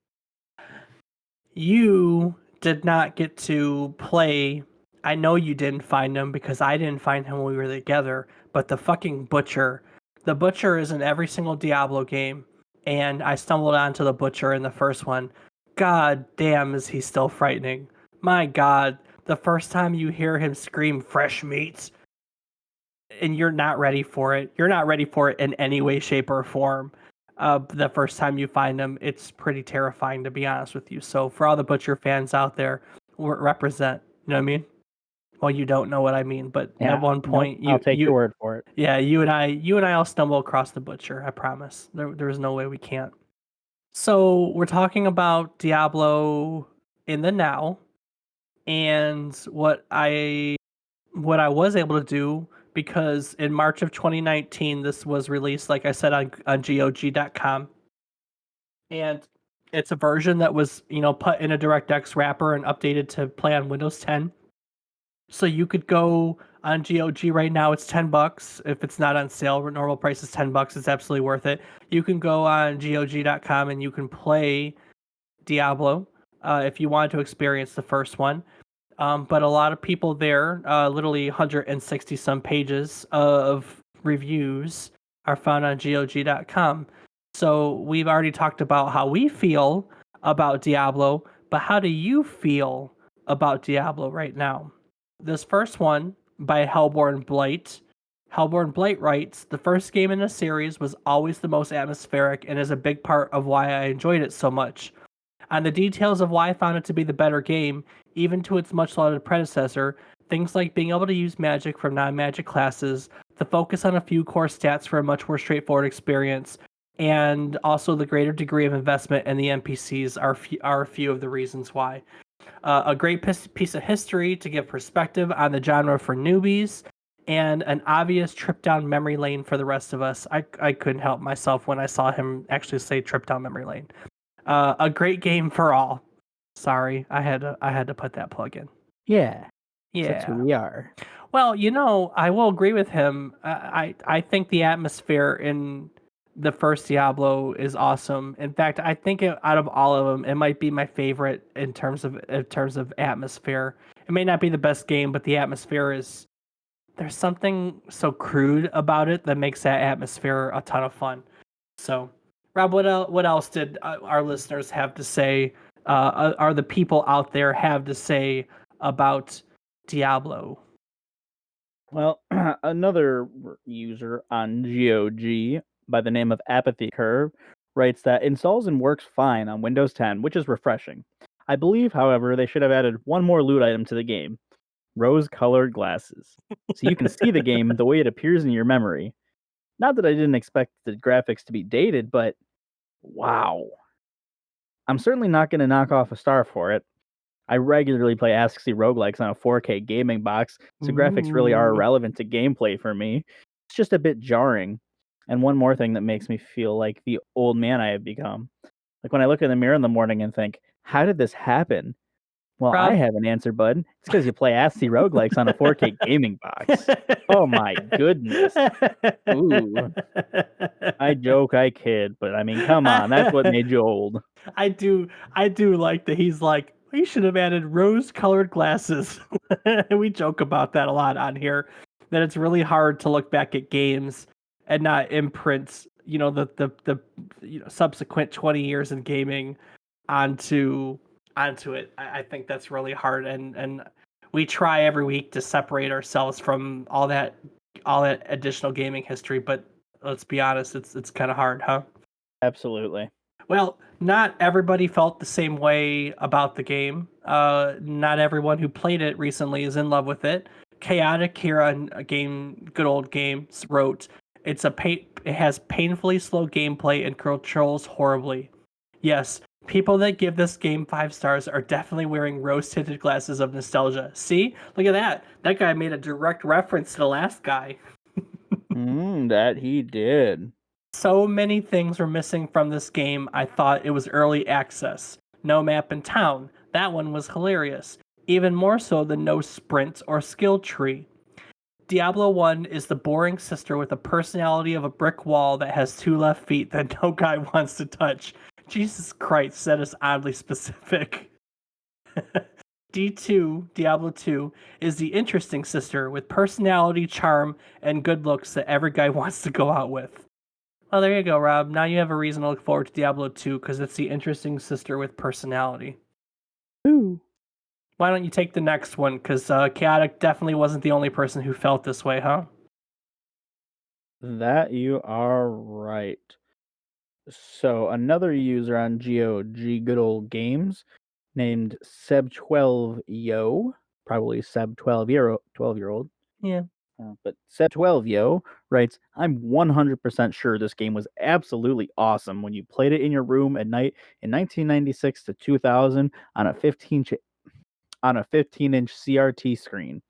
You did not get to play. I know you didn't find him because I didn't find him when we were together, but the fucking Butcher. The Butcher is in every single Diablo game, and I stumbled onto the Butcher in the first one. God damn, is he still frightening. My God, the first time you hear him scream fresh meats, and you're not ready for it. You're not ready for it in any way, shape, or form. The first time you find him, it's pretty terrifying, to be honest with you. So for all the Butcher fans out there, represent. You know what I mean? Well, you don't know what I mean, but at Yeah, one nope, point, I'll take your word for it. yeah, you and I all stumble across the Butcher. I promise. There's no way we can't. So we're talking about Diablo in the now, and what I was able to do because in March of 2019 this was released, like I said, on GOG.com, and it's a version that was put in a DirectX wrapper and updated to play on Windows 10. So you could go on GOG right now. It's $10 if it's not on sale. Normal price is $10. It's absolutely worth it. You can go on GOG.com and you can play Diablo if you wanted to experience the first one. But a lot of people there, literally 160 some pages of reviews are found on GOG.com. So we've already talked about how we feel about Diablo, but how do you feel about Diablo right now? This first one by Hellborn Blight. Hellborn Blight writes, the first game in the series was always the most atmospheric and is a big part of why I enjoyed it so much. On the details of why I found it to be the better game, even to its much lauded predecessor, things like being able to use magic from non-magic classes, the focus on a few core stats for a much more straightforward experience, and also the greater degree of investment in the NPCs are a few of the reasons why. A great piece of history to give perspective on the genre for newbies, and an obvious trip down memory lane for the rest of us. I couldn't help myself when I saw him actually say trip down memory lane. A great game for all. Sorry, I had to put that plug in. Yeah, that's who Yeah. we are. Well, I will agree with him. I think the atmosphere in the first Diablo is awesome. In fact, I think out of all of them, it might be my favorite in terms of atmosphere. It may not be the best game, but the atmosphere is there's something so crude about it that makes that atmosphere a ton of fun. So, Rob, what else did our listeners have to say? Are the people out there have to say about Diablo? Well, another user on GOG by the name of Apathy Curve writes that installs and works fine on Windows 10, which is refreshing. I believe, however, they should have added one more loot item to the game: rose-colored glasses, so you can see the game the way it appears in your memory. Not that I didn't expect the graphics to be dated, but wow. I'm certainly not going to knock off a star for it. I regularly play ASCII roguelikes on a 4K gaming box, so graphics really are Ooh. irrelevant to gameplay for me. It's just a bit jarring. And one more thing that makes me feel like the old man I have become. Like when I look in the mirror in the morning and think, how did this happen? Well, I Rob. have an answer, bud. It's because you play ASCII roguelikes on a 4K gaming box. Oh my goodness. Ooh. I joke, I kid, but I mean, come on, that's what made you old. I do like that he's like, We should have added rose-colored glasses. We joke about that a lot on here. That it's really hard to look back at games and not imprint, the subsequent 20 years in gaming onto it. I think that's really hard, and we try every week to separate ourselves from all that additional gaming history. But let's be honest, it's kind of hard, huh? Absolutely. Well, not everybody felt the same way about the game. Not everyone who played it recently is in love with it. Chaotic here on a game, good old games wrote, it has painfully slow gameplay and controls horribly. Yes, people that give this game 5 stars are definitely wearing rose-tinted glasses of nostalgia. See, look at that. That guy made a direct reference to the last guy. That he did. So many things were missing from this game, I thought it was early access. No map in town. That one was hilarious. Even more so than no sprint or skill tree. Diablo 1 is the boring sister with the personality of a brick wall that has 2 left feet that no guy wants to touch. Jesus Christ, that is oddly specific. D2, Diablo 2, is the interesting sister with personality, charm, and good looks that every guy wants to go out with. Well, there you go, Rob. Now you have a reason to look forward to Diablo 2 because it's the interesting sister with personality. Ooh. Why don't you take the next one? Because Chaotic definitely wasn't the only person who felt this way, huh? That you are right. So another user on GOG Good Old Games named Seb12Yo, probably Seb 12-year-old. Yeah. But Seb12Yo writes, I'm 100% sure this game was absolutely awesome when you played it in your room at night in 1996 to 2000 on a 15-inch CRT screen.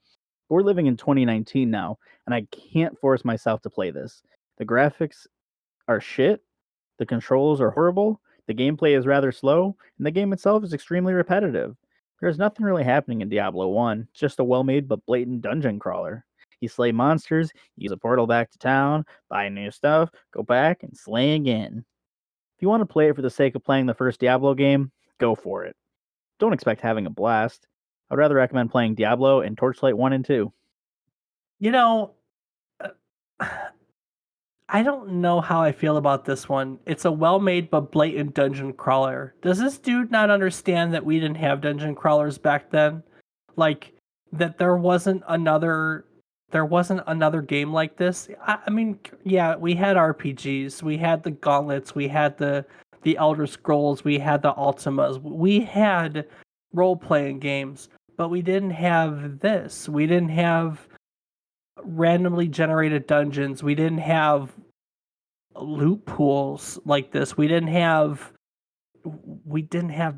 We're living in 2019 now, and I can't force myself to play this. The graphics are shit, the controls are horrible, the gameplay is rather slow, and the game itself is extremely repetitive. There's nothing really happening in Diablo 1, it's just a well-made but blatant dungeon crawler. You slay monsters, use a portal back to town, buy new stuff, go back, and slay again. If you want to play it for the sake of playing the first Diablo game, go for it. Don't expect having a blast. I'd rather recommend playing Diablo and Torchlight 1 and 2. You know, I don't know how I feel about this one. It's a well-made but blatant dungeon crawler. Does this dude not understand that we didn't have dungeon crawlers back then? Like that there wasn't another game like this. I mean, yeah, we had RPGs, we had the Gauntlets, we had the Elder Scrolls, we had the Ultimas, we had role-playing games, but we didn't have this. We didn't have randomly generated dungeons. We didn't have loot pools like this. We didn't have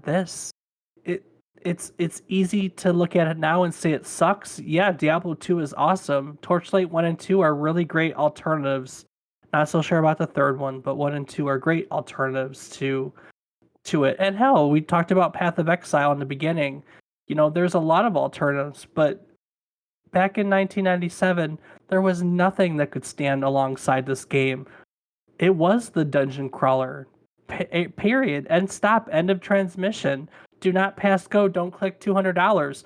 this. It's easy to look at it now and say it sucks. Yeah, Diablo 2 is awesome. Torchlight 1 and 2 are really great alternatives. Not so sure about the third one, but 1 and 2 are great alternatives to it. And hell, we talked about Path of Exile in the beginning. There's a lot of alternatives, but back in 1997, there was nothing that could stand alongside this game. It was the dungeon crawler. Period. End stop. End of transmission. Do not pass go. Don't click $200.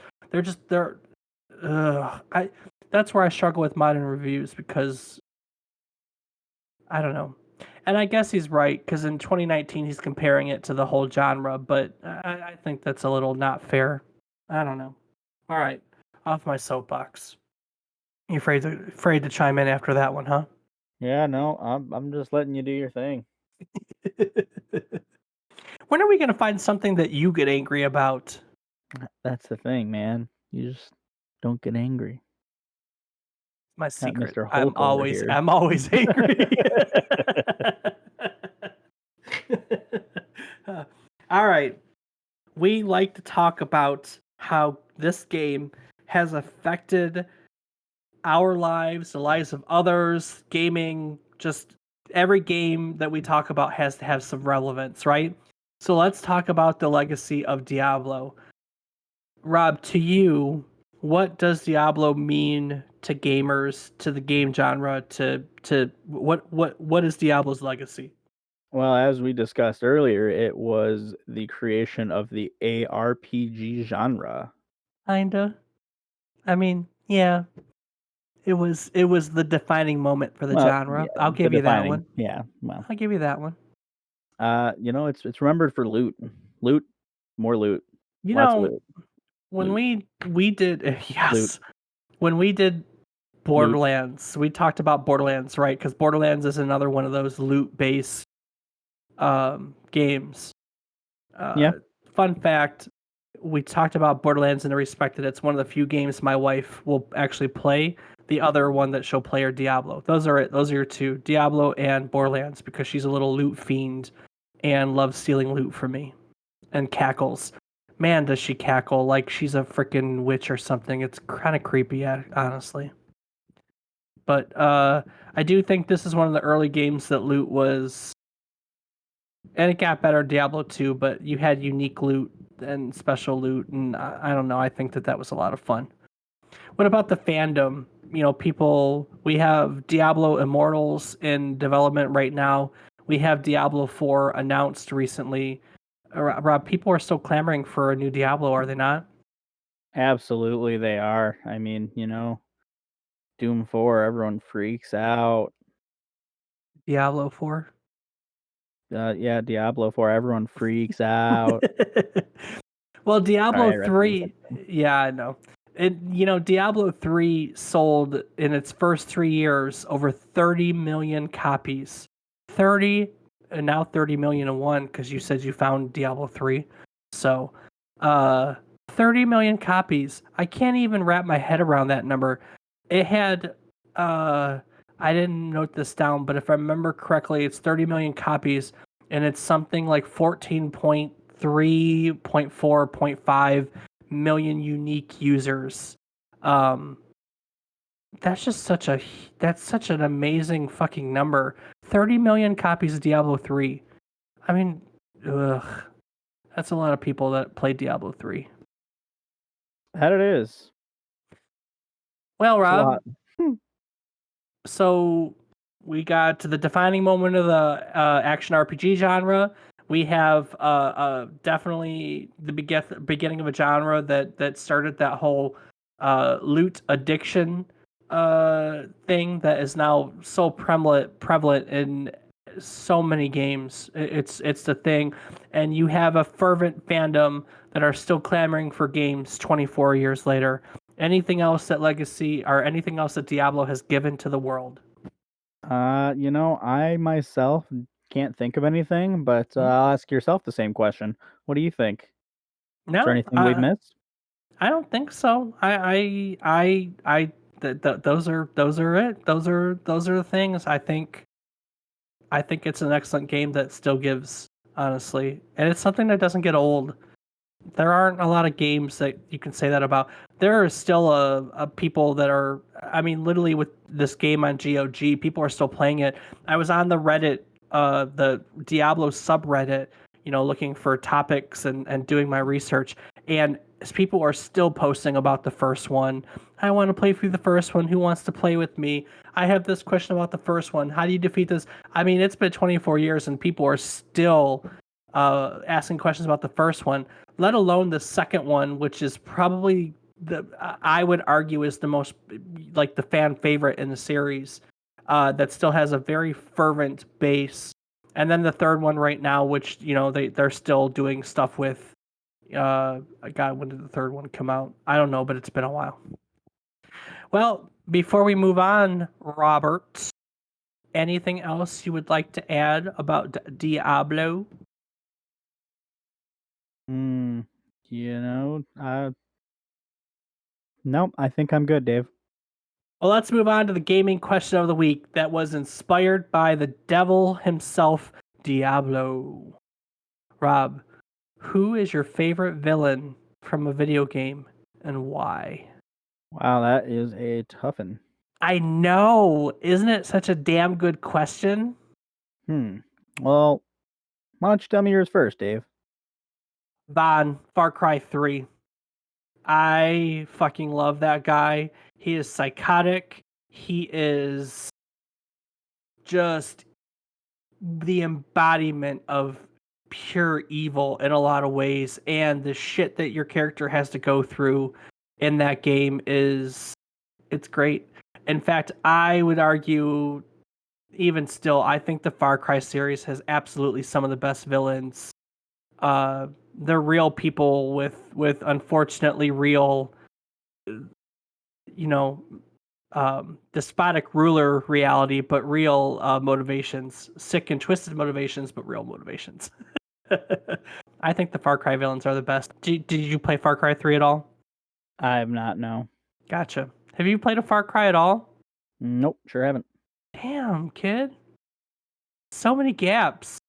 They're. That's where I struggle with modern reviews because I don't know. And I guess he's right because in 2019 he's comparing it to the whole genre, but I think that's a little not fair. I don't know. All right, off my soapbox. You afraid to chime in after that one, huh? Yeah, no, I'm just letting you do your thing. When are we going to find something that you get angry about? That's the thing, man. You just don't get angry. My Not secret. Mr. Hulk over here. I'm always angry. All right. We like to talk about how this game has affected our lives, the lives of others, gaming, just every game that we talk about has to have some relevance, right? So let's talk about the legacy of Diablo. Rob, to you, what does Diablo mean to gamers, to the game genre, to what is Diablo's legacy? Well, as we discussed earlier, it was the creation of the ARPG genre. Kinda. I mean, yeah. It was the defining moment for the Well, genre. yeah, I'll the give you that defining. one. Yeah, well, I'll give you that one. it's remembered for loot, loot, more loot, You lots of know, loot, when loot, we did loot, yes, when we did loot. Borderlands, we talked about Borderlands, right? Because Borderlands is another one of those loot-based games. Yeah, Fun fact: we talked about Borderlands in the respect that it's one of the few games my wife will actually play. The other one that she'll play are Diablo. Those are it. Those are your two, Diablo and Borderlands, because she's a little loot fiend and loves stealing loot from me and cackles. Man, does she cackle like she's a freaking witch or something. It's kind of creepy, honestly. But I do think this is one of the early games that loot was, and it got better in Diablo 2, but you had unique loot and special loot, and I don't know. I think that was a lot of fun. What about the fandom? You know, people. We have Diablo Immortals in development right now. We have Diablo 4 announced recently. Rob, people are still clamoring for a new Diablo, are they not? absolutely they are. I mean, Doom 4, everyone freaks out. Diablo 4. Yeah, Diablo 4, everyone freaks out. Well, Sorry, Diablo I read through the 3, section. yeah, I know. Diablo 3 sold in its first 3 years over 30 million copies. 30, and now 30 million and one, because you said you found Diablo 3. So, uh, 30 million copies. I can't even wrap my head around that number. It had, uh, I didn't note this down, but if I remember correctly, it's 30 million copies, and it's something like 14.3, point 4, point 5 million unique users. Um, that's just that's such an amazing fucking number. 30 million copies of Diablo 3. I mean, ugh, that's a lot of people that play Diablo 3. That it is. Well, It's a Rob, lot. Hmm. so we got to the defining moment of the action RPG genre. We have definitely the beginning of a genre that started that whole loot addiction thing that is now so prevalent in so many games. It's the thing, and you have a fervent fandom that are still clamoring for games 24 years later. Anything else that Legacy or anything else that Diablo has given to the world? I myself can't think of anything, but Hmm? I'll ask yourself the same question. What do you think? Is there No, anything we've missed? I don't think so. Those are it. Those are the things. I think it's an excellent game that still gives, honestly, and it's something that doesn't get old. There aren't a lot of games that you can say that about. There are still a people that are. I mean, literally with this game on GOG, people are still playing it. I was on the Reddit, the Diablo subreddit, looking for topics and doing my research, and people are still posting about the first one. I want to play through the first one. Who wants to play with me? I have this question about the first one. How do you defeat this? I mean, it's been 24 years and people are still asking questions about the first one, let alone the second one, which is probably I would argue is the most like the fan favorite in the series. That still has a very fervent base, and then the third one right now, which they're still doing stuff with. God, when did the third one come out? I don't know, but it's been a while. Well, before we move on, Robert, anything else you would like to add about Diablo? Hmm. You know, uh, nope. I think I'm good, Dave. Well, let's move on to the gaming question of the week that was inspired by the devil himself, Diablo. Rob, who is your favorite villain from a video game and why? Wow, that is a toughin'. I know. Isn't it such a damn good question? Hmm. Well, why don't you tell me yours first, Dave? Von, Far Cry 3. I fucking love that guy. He is psychotic. He is just the embodiment of pure evil in a lot of ways, and the shit that your character has to go through in that game it's great. In fact, I would argue, even still, I think the Far Cry series has absolutely some of the best villains. They're real people with unfortunately real, you know, despotic ruler reality, but real motivations, sick and twisted motivations, but real motivations. I think the Far Cry villains are the best. Did you play Far Cry 3 at all? I have not, no. Gotcha. Have you played a Far Cry at all? Nope, sure haven't. Damn, kid. So many gaps.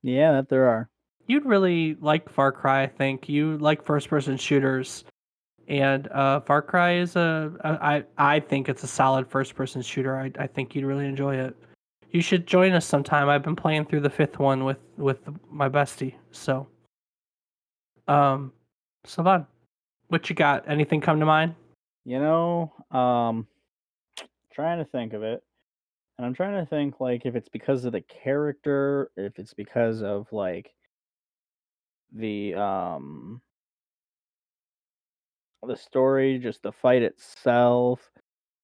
Yeah, that there are. You'd really like Far Cry, I think. You like first person shooters. And Far Cry is I think it's a solid first person shooter. I think you'd really enjoy it. You should join us sometime. I've been playing through the fifth one with my bestie. So so fun. What you got? Anything come to mind? You know, trying to think of it. And I'm trying to think like if it's because of the character, if it's because of like the the story, just the fight itself,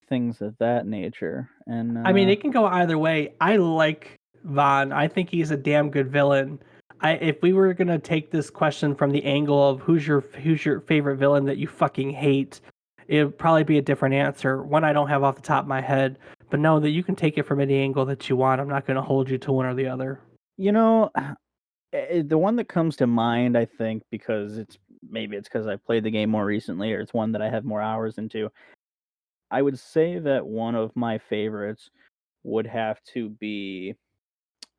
things of that nature. And I mean, it can go either way. I like Vaughn. I think he's a damn good villain. If we were gonna take this question from the angle of who's your favorite villain that you fucking hate, it would probably be a different answer. One I don't have off the top of my head, but know that you can take it from any angle that you want. I'm not gonna hold you to one or the other. you know, the one that comes to mind, I think, because it's because I played the game more recently, or it's one that I have more hours into. I would say that one of my favorites would have to be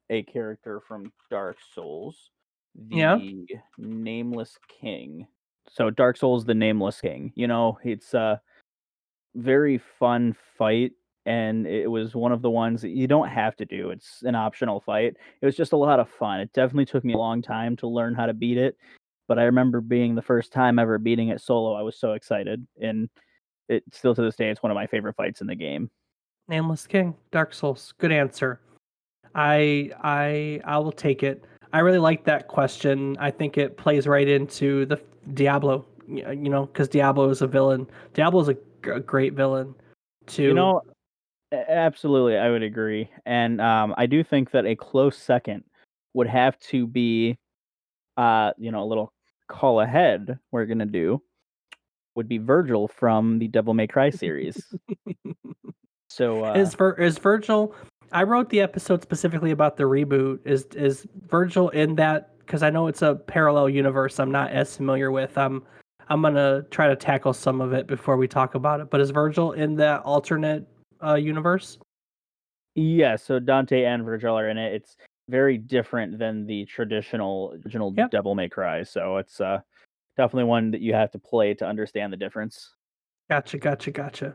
a character from Dark Souls, Yeah. the Nameless King. So Dark Souls, the Nameless King. It's a very fun fight, and it was one of the ones that you don't have to do. It's an optional fight. It was just a lot of fun. It definitely took me a long time to learn how to beat it, but I remember being the first time ever beating it solo. I was so excited, and it still to this day, it's one of my favorite fights in the game. Nameless King, Dark Souls. Good answer. I will take it. I really like that question. I think it plays right into the Diablo. Because Diablo is a villain. Diablo is a great villain. You To know, absolutely, I would agree, and I do think that a close second would have to be, a little call ahead we're gonna do would be Virgil from the Devil May Cry series. So, is Virgil? I wrote the episode specifically about the reboot. Is Virgil in that? Because I know it's a parallel universe. I'm not as familiar with. I'm gonna try to tackle some of it before we talk about it. But is Virgil in that alternate universe? yeah, so Dante and Virgil are in it. It's very different than the traditional original Yep. Devil May Cry, so it's definitely one that you have to play to understand the difference. Gotcha.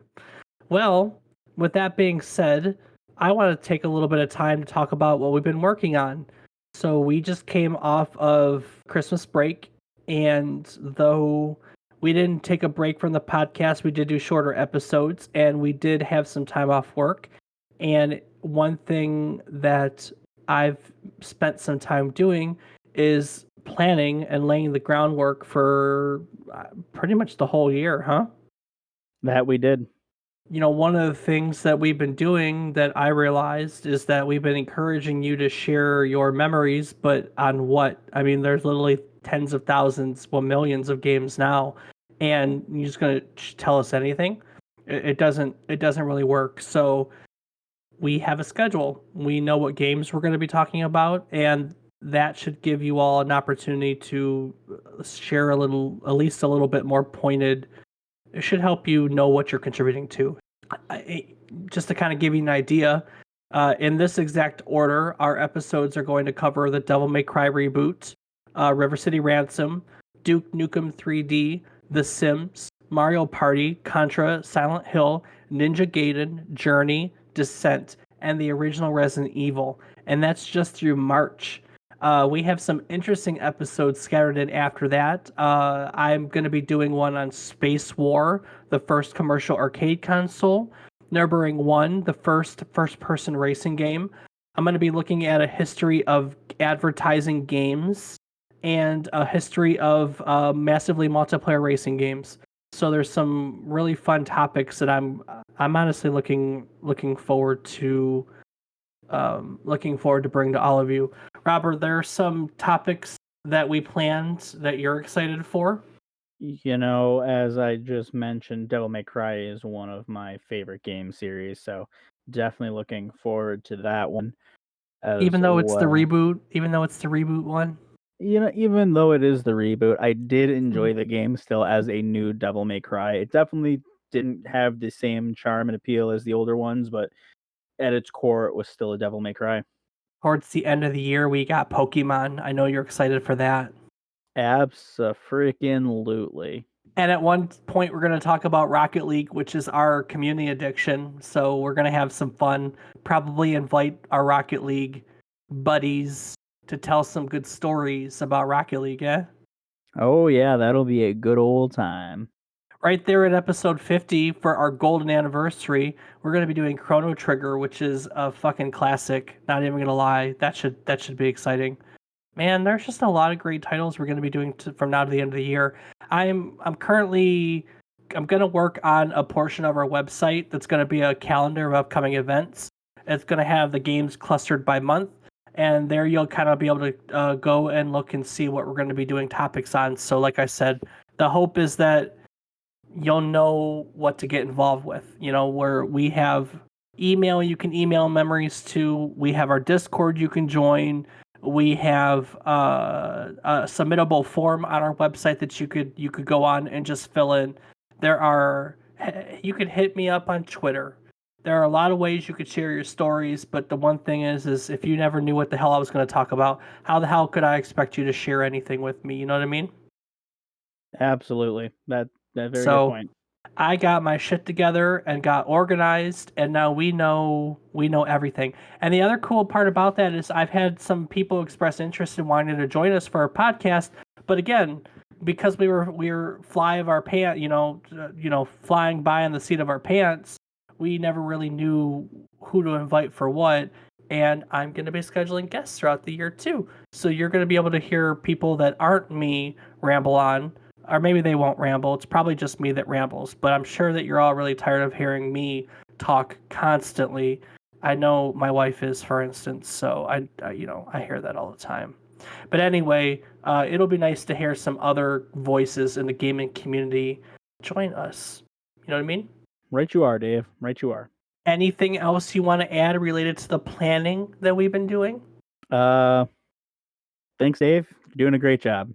Well, with that being said, I want to take a little bit of time to talk about what we've been working on. So we just came off of Christmas break, and though we didn't take a break from the podcast, we did do shorter episodes, and we did have some time off work. And one thing that I've spent some time doing is planning and laying the groundwork for pretty much the whole year, huh? That we did. One of the things that we've been doing that I realized is that we've been encouraging you to share your memories, but on what? I mean, there's literally tens of thousands, well, millions of games now, and you're just gonna tell us anything? It doesn't really work. So we have a schedule. We know what games we're going to be talking about, and that should give you all an opportunity to share a little, at least a little bit more pointed. It should help you know what you're contributing to. Just to kind of give you an idea, in this exact order, our episodes are going to cover the Devil May Cry reboot, River City Ransom, Duke Nukem 3D, The Sims, Mario Party, Contra, Silent Hill, Ninja Gaiden, Journey, Descent, and the original Resident Evil. And that's just through March. We have some interesting episodes scattered in after that. I'm going to be doing one on Space War, the first commercial arcade console, Nürburgring 1, the first person racing game, I'm going to be looking at a history of advertising games and a history of massively multiplayer racing games. So there's some really fun topics that I'm honestly looking forward to bring to all of you. Robert, there are some topics that we planned that you're excited for. As I just mentioned, Devil May Cry is one of my favorite game series, so definitely looking forward to that one as Even though it's the well. reboot one. Even though it is the reboot, I did Mm. enjoy the game still as a new Devil May Cry. It definitely didn't have the same charm and appeal as the older ones, but at its core, it was still a Devil May Cry. Towards the end of the year, we got Pokemon. I know you're excited for that. Abso-freaking-lutely. And at one point, we're going to talk about Rocket League, which is our community addiction. So we're going to have some fun. Probably invite our Rocket League buddies to tell some good stories about Rocket League, eh? Oh yeah, that'll be a good old time. Right there at episode 50 for our golden anniversary, we're going to be doing Chrono Trigger, which is a fucking classic. Not even going to lie. That should be exciting. Man, there's just a lot of great titles we're going to be doing from now to the end of the year. I'm going to work on a portion of our website that's going to be a calendar of upcoming events. It's going to have the games clustered by month, and there you'll kind of be able to go and look and see what we're going to be doing topics on. So, like I said, the hope is that you'll know what to get involved with. Where we have email, you can email memories to. We have our Discord you can join. We have a submittable form on our website that you could go on and just fill in. You could hit me up on Twitter. There are a lot of ways you could share your stories, but the one thing is if you never knew what the hell I was going to talk about, how the hell could I expect you to share anything with me? You know what I mean? Absolutely. That very good So point. I got my shit together and got organized, and now we know everything. And the other cool part about that is I've had some people express interest in wanting to join us for our podcast, but again, because we were fly of our pants, flying by on the seat of our pants, we never really knew who to invite for what. And I'm going to be scheduling guests throughout the year too. So you're going to be able to hear people that aren't me ramble on, or maybe they won't ramble. It's probably just me that rambles, but I'm sure that you're all really tired of hearing me talk constantly. I know my wife is, for instance, so I hear that all the time. But anyway, it'll be nice to hear some other voices in the gaming community join us. You know what I mean? Right you are, Dave. Right you are. Anything else you want to add related to the planning that we've been doing? Thanks, Dave. You're doing a great job.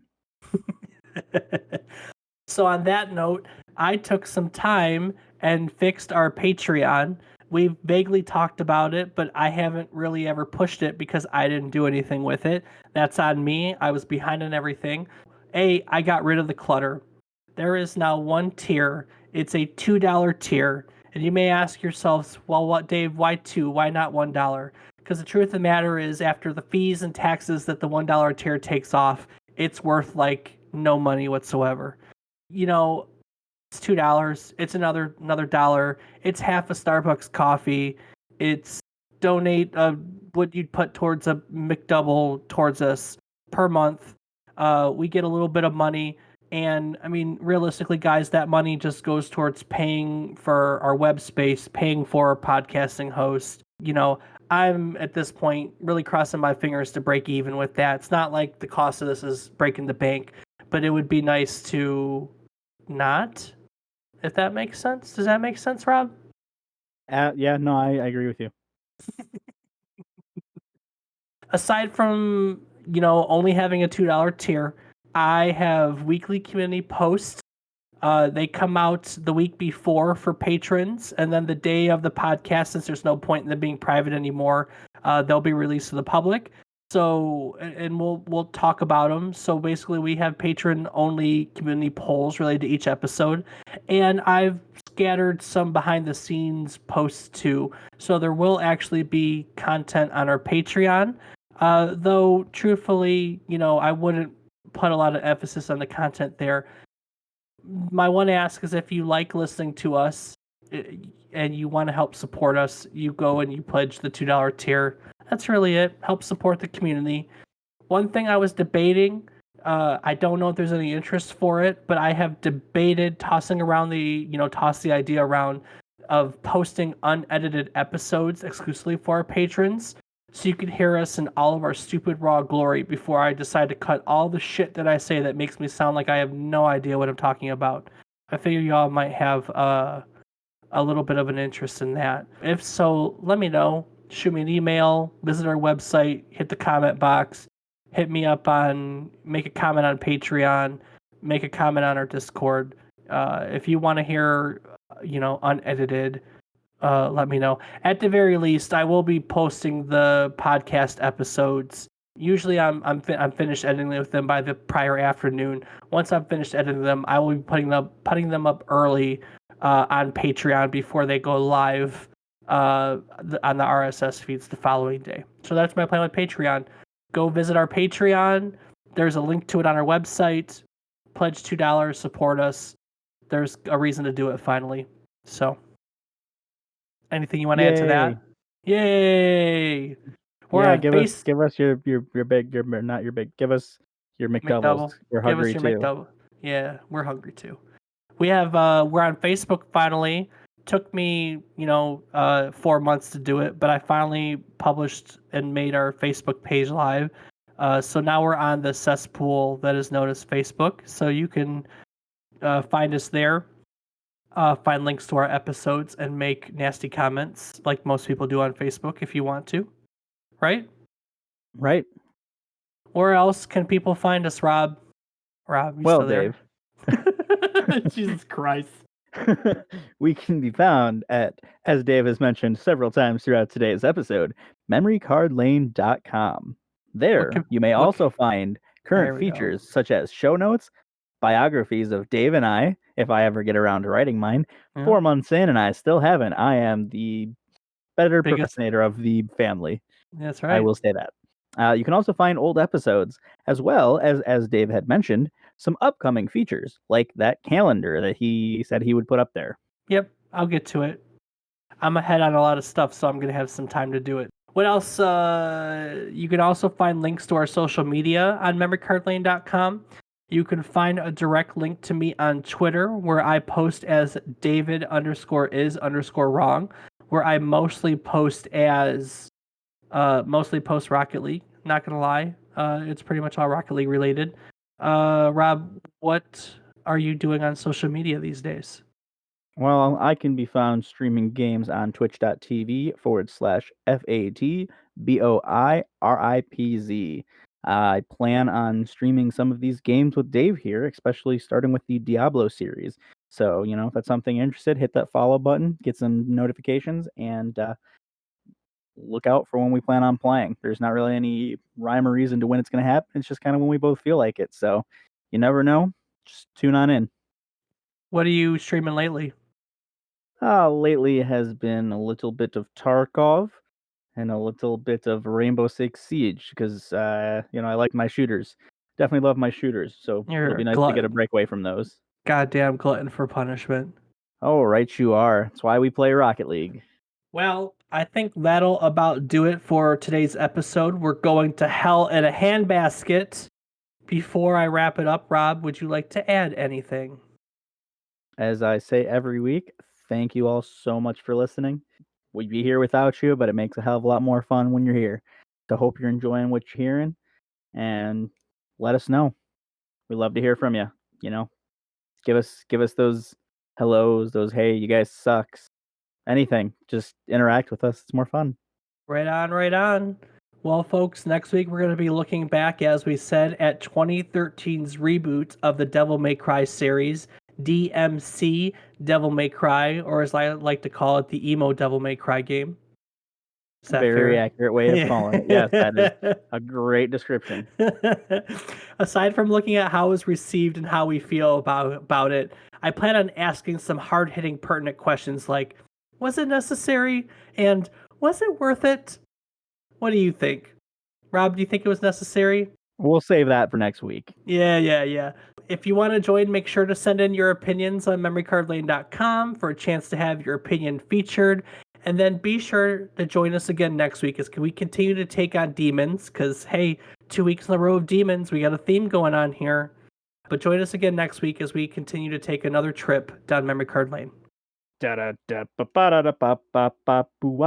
So on that note, I took some time and fixed our Patreon. We've vaguely talked about it, but I haven't really ever pushed it because I didn't do anything with it. That's on me. I was behind on everything. I got rid of the clutter. There is now one tier. It's a $2 tier. And you may ask yourselves, well, what, Dave, why 2? Why not $1? Because the truth of the matter is, after the fees and taxes that the $1 tier takes off, it's worth like no money whatsoever. It's $2. It's another dollar. It's half a Starbucks coffee. It's donate what you'd put towards a McDouble towards us per month. We get a little bit of money, and I mean, realistically, guys, that money just goes towards paying for our web space, paying for our podcasting host. I'm at this point really crossing my fingers to break even with that. It's not like the cost of this is breaking the bank, but it would be nice to not, if that makes sense. Does that make sense, Rob? Yeah, no, I agree with you. Aside from, only having a $2 tier, I have weekly community posts. They come out the week before for patrons, and then the day of the podcast, since there's no point in them being private anymore, they'll be released to the public. So, and we'll talk about them. So basically, we have patron-only community polls related to each episode, and I've scattered some behind-the-scenes posts too. So there will actually be content on our Patreon. Though, truthfully, I wouldn't put a lot of emphasis on the content there. My one ask is if you like listening to us and you want to help support us, you go and you pledge the $2 tier, That's really it. Help support the community. One thing I was debating, I don't know if there's any interest for it, but I have debated toss the idea around of posting unedited episodes exclusively for our patrons, so you could hear us in all of our stupid raw glory before I decide to cut all the shit that I say that makes me sound like I have no idea what I'm talking about. I figure y'all might have a little bit of an interest in that. If so, let me know. Shoot me an email, visit our website, hit the comment box, hit me up make a comment on Patreon, make a comment on our Discord. If you want to hear, unedited, let me know. At the very least, I will be posting the podcast episodes. Usually, I'm finished editing with them by the prior afternoon. Once I'm finished editing them, I will be putting them up early on Patreon before they go live on the RSS feeds the following day. So that's my plan with Patreon. Go visit our Patreon. There's a link to it on our website. Pledge $2, support us. There's a reason to do it finally. So, anything you want to add to that? Yay! We're on give us your McDoubles. We're hungry too. McDouble. Yeah, we're hungry too. We're on Facebook finally. Took me, 4 months to do it, but I finally published and made our Facebook page live. So now we're on the cesspool that is known as Facebook. So you can find us there, find links to our episodes, and make nasty comments like most people do on Facebook if you want to. Right? Right. Where else can people find us, Rob? Rob, you still there? Dave. Jesus Christ. We can be found at, as Dave has mentioned several times throughout today's episode, memorycardlane.com. There, you may also find current features such as show notes, biographies of Dave and I, if I ever get around to writing mine. 4 months in and I still haven't. I am the better procrastinator of the family. That's right. I will say that. You can also find old episodes, as well as Dave had mentioned, some upcoming features, like that calendar that he said he would put up there. Yep, I'll get to it. I'm ahead on a lot of stuff, so I'm going to have some time to do it. What else? You can also find links to our social media on memorycardlane.com. You can find a direct link to me on Twitter, where I post as David_is_wrong, where I mostly post Rocket League. Not gonna lie, it's pretty much all Rocket League related. Rob, what are you doing on social media these days? Well, I can be found streaming games on twitch.tv/FATBOIRIPZ. I plan on streaming some of these games with Dave here, especially starting with the Diablo series. So, if that's something you're interested, hit that follow button, get some notifications, and look out for when we plan on playing. There's not really any rhyme or reason to when it's going to happen. It's just kind of when we both feel like it. So you never know. Just tune on in. What are you streaming lately? Lately has been a little bit of Tarkov and a little bit of Rainbow Six Siege because, I like my shooters. Definitely love my shooters. So it'll be nice to get a break away from those. Goddamn glutton for punishment. Oh, right you are. That's why we play Rocket League. Well, I think that'll about do it for today's episode. We're going to hell in a handbasket. Before I wrap it up, Rob, would you like to add anything? As I say every week, thank you all so much for listening. We'd be here without you, but it makes a hell of a lot more fun when you're here. So hope you're enjoying what you're hearing, and let us know. We love to hear from you. Give us those hellos, those hey, you guys sucks. Anything. Just interact with us. It's more fun. Right on, right on. Well, folks, next week we're going to be looking back, as we said, at 2013's reboot of the Devil May Cry series, DMC Devil May Cry, or as I like to call it, the emo Devil May Cry game. Is that very fair? Accurate way of calling it. Yes, that is a great description. Aside from looking at how it was received and how we feel about it, I plan on asking some hard-hitting, pertinent questions like, was it necessary? And was it worth it? What do you think? Rob, do you think it was necessary? We'll save that for next week. Yeah. If you want to join, make sure to send in your opinions on memorycardlane.com for a chance to have your opinion featured. And then be sure to join us again next week as we continue to take on demons. Because, hey, 2 weeks in a row of demons, we got a theme going on here. But join us again next week as we continue to take another trip down memory card lane. Da da da ba ba da da ba ba ba boo